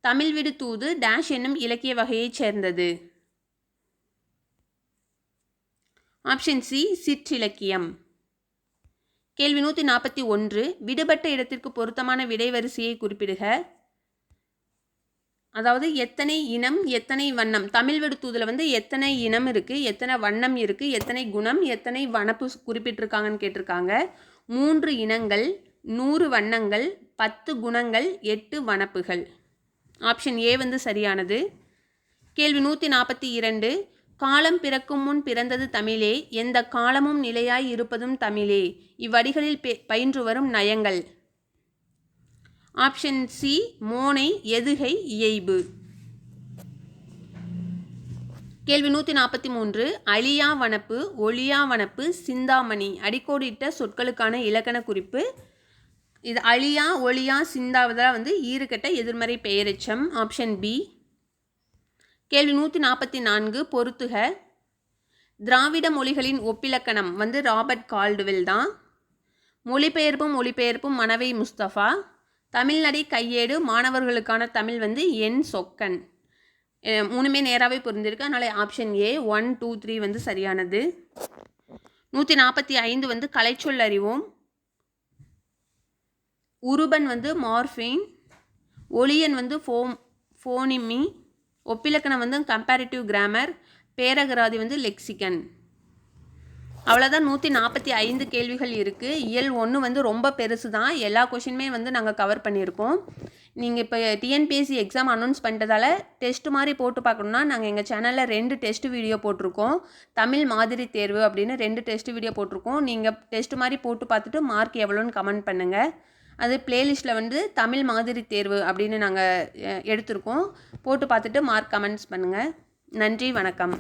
தமிழ் விடு தூது டேஷ் என்னும் இலக்கிய வகையைச் சேர்ந்தது. ஆப்ஷன் சி சிற்றிலக்கியம். கேள்வி 141 விடுபட்ட இடத்திற்கு பொருத்தமான விடை வரிசையை குறிப்பிடுக. அதாவது எத்தனை இனம் எத்தனை வண்ணம், தமிழ் விடு தூதில் வந்து எத்தனை இனம் இருக்குது, எத்தனை வண்ணம் இருக்குது, எத்தனை குணம், எத்தனை வனப்பு குறிப்பிட்டிருக்காங்கன்னு கேட்டிருக்காங்க. 3 இனங்கள், 100 வண்ணங்கள், 10 குணங்கள், 8 வனப்புகள். ஆப்ஷன் ஏ வந்து சரியானது. கேள்வி 142 காலம் பிறக்கும் முன் பிறந்தது தமிழே, எந்த காலமும் நிலையாய் இருப்பதும் தமிழே, இவ்வடிகளில் பயின்று வரும் நயங்கள். ஆப்ஷன் சி மோனை எதுகை இயைபு. கேள்வி 143 அழியா வனப்பு ஒளியா வனப்பு சிந்தாமணி அடிக்கோடிட்ட சொற்களுக்கான இலக்கண குறிப்பு. இது அழியா ஒளியா சிந்தாவதாக வந்து ஈறுகட்ட எதிர்மறை பெயரெச்சம். Option B. கேள்வி 144 பொறுத்துக. திராவிட மொழிகளின் ஒப்பிலக்கணம் வந்து ராபர்ட் கால்டுவெல் தான். மொழிபெயர்ப்பும் மனவை முஸ்தபா. தமிழ்நடை கையேடு மாணவர்களுக்கான தமிழ் வந்து என் சொக்கன். 3மே நேராகவே பொருந்திருக்கு. அதனால் ஆப்ஷன் ஏ 1, 2, 3 வந்து சரியானது. 145 வந்து கலைச்சொல் அறிவோம். உருபன் வந்து மார்ஃபின், ஒளியன் வந்து ஃபோனிமி, ஒப்பிலக்கணம் வந்து கம்பேரிட்டிவ் கிராமர், பேரகராதி வந்து லெக்சிகன். அவ்வளோதான். 145 கேள்விகள் இருக்குது. இயல் 1 வந்து ரொம்ப பெருசு தான். எல்லா கொஷினுமே வந்து நாங்கள் கவர் பண்ணியிருக்கோம். நீங்கள் இப்போ டிஎன்பிஎஸ்சி எக்ஸாம் அனௌன்ஸ் பண்ணிட்டதால் டெஸ்ட் மாதிரி போட்டு பார்க்கணுன்னா நாங்கள் எங்கள் சேனலில் 2 டெஸ்ட் வீடியோ போட்டிருக்கோம். தமிழ் மாதிரி தேர்வு அப்படின்னு 2 டெஸ்ட் வீடியோ போட்டிருக்கோம். நீங்கள் டெஸ்ட் மாதிரி போட்டு பார்த்துட்டு மார்க் எவ்வளோன்னு கமெண்ட் பண்ணுங்கள். அது பிளேலிஸ்ட்டில் வந்து தமிழ் மாதிரி தேர்வு அப்படின்னு நாங்கள் எடுத்திருக்கோம். போட்டு பார்த்துட்டு மார்க் கமெண்ட்ஸ் பண்ணுங்கள். நன்றி, வணக்கம்.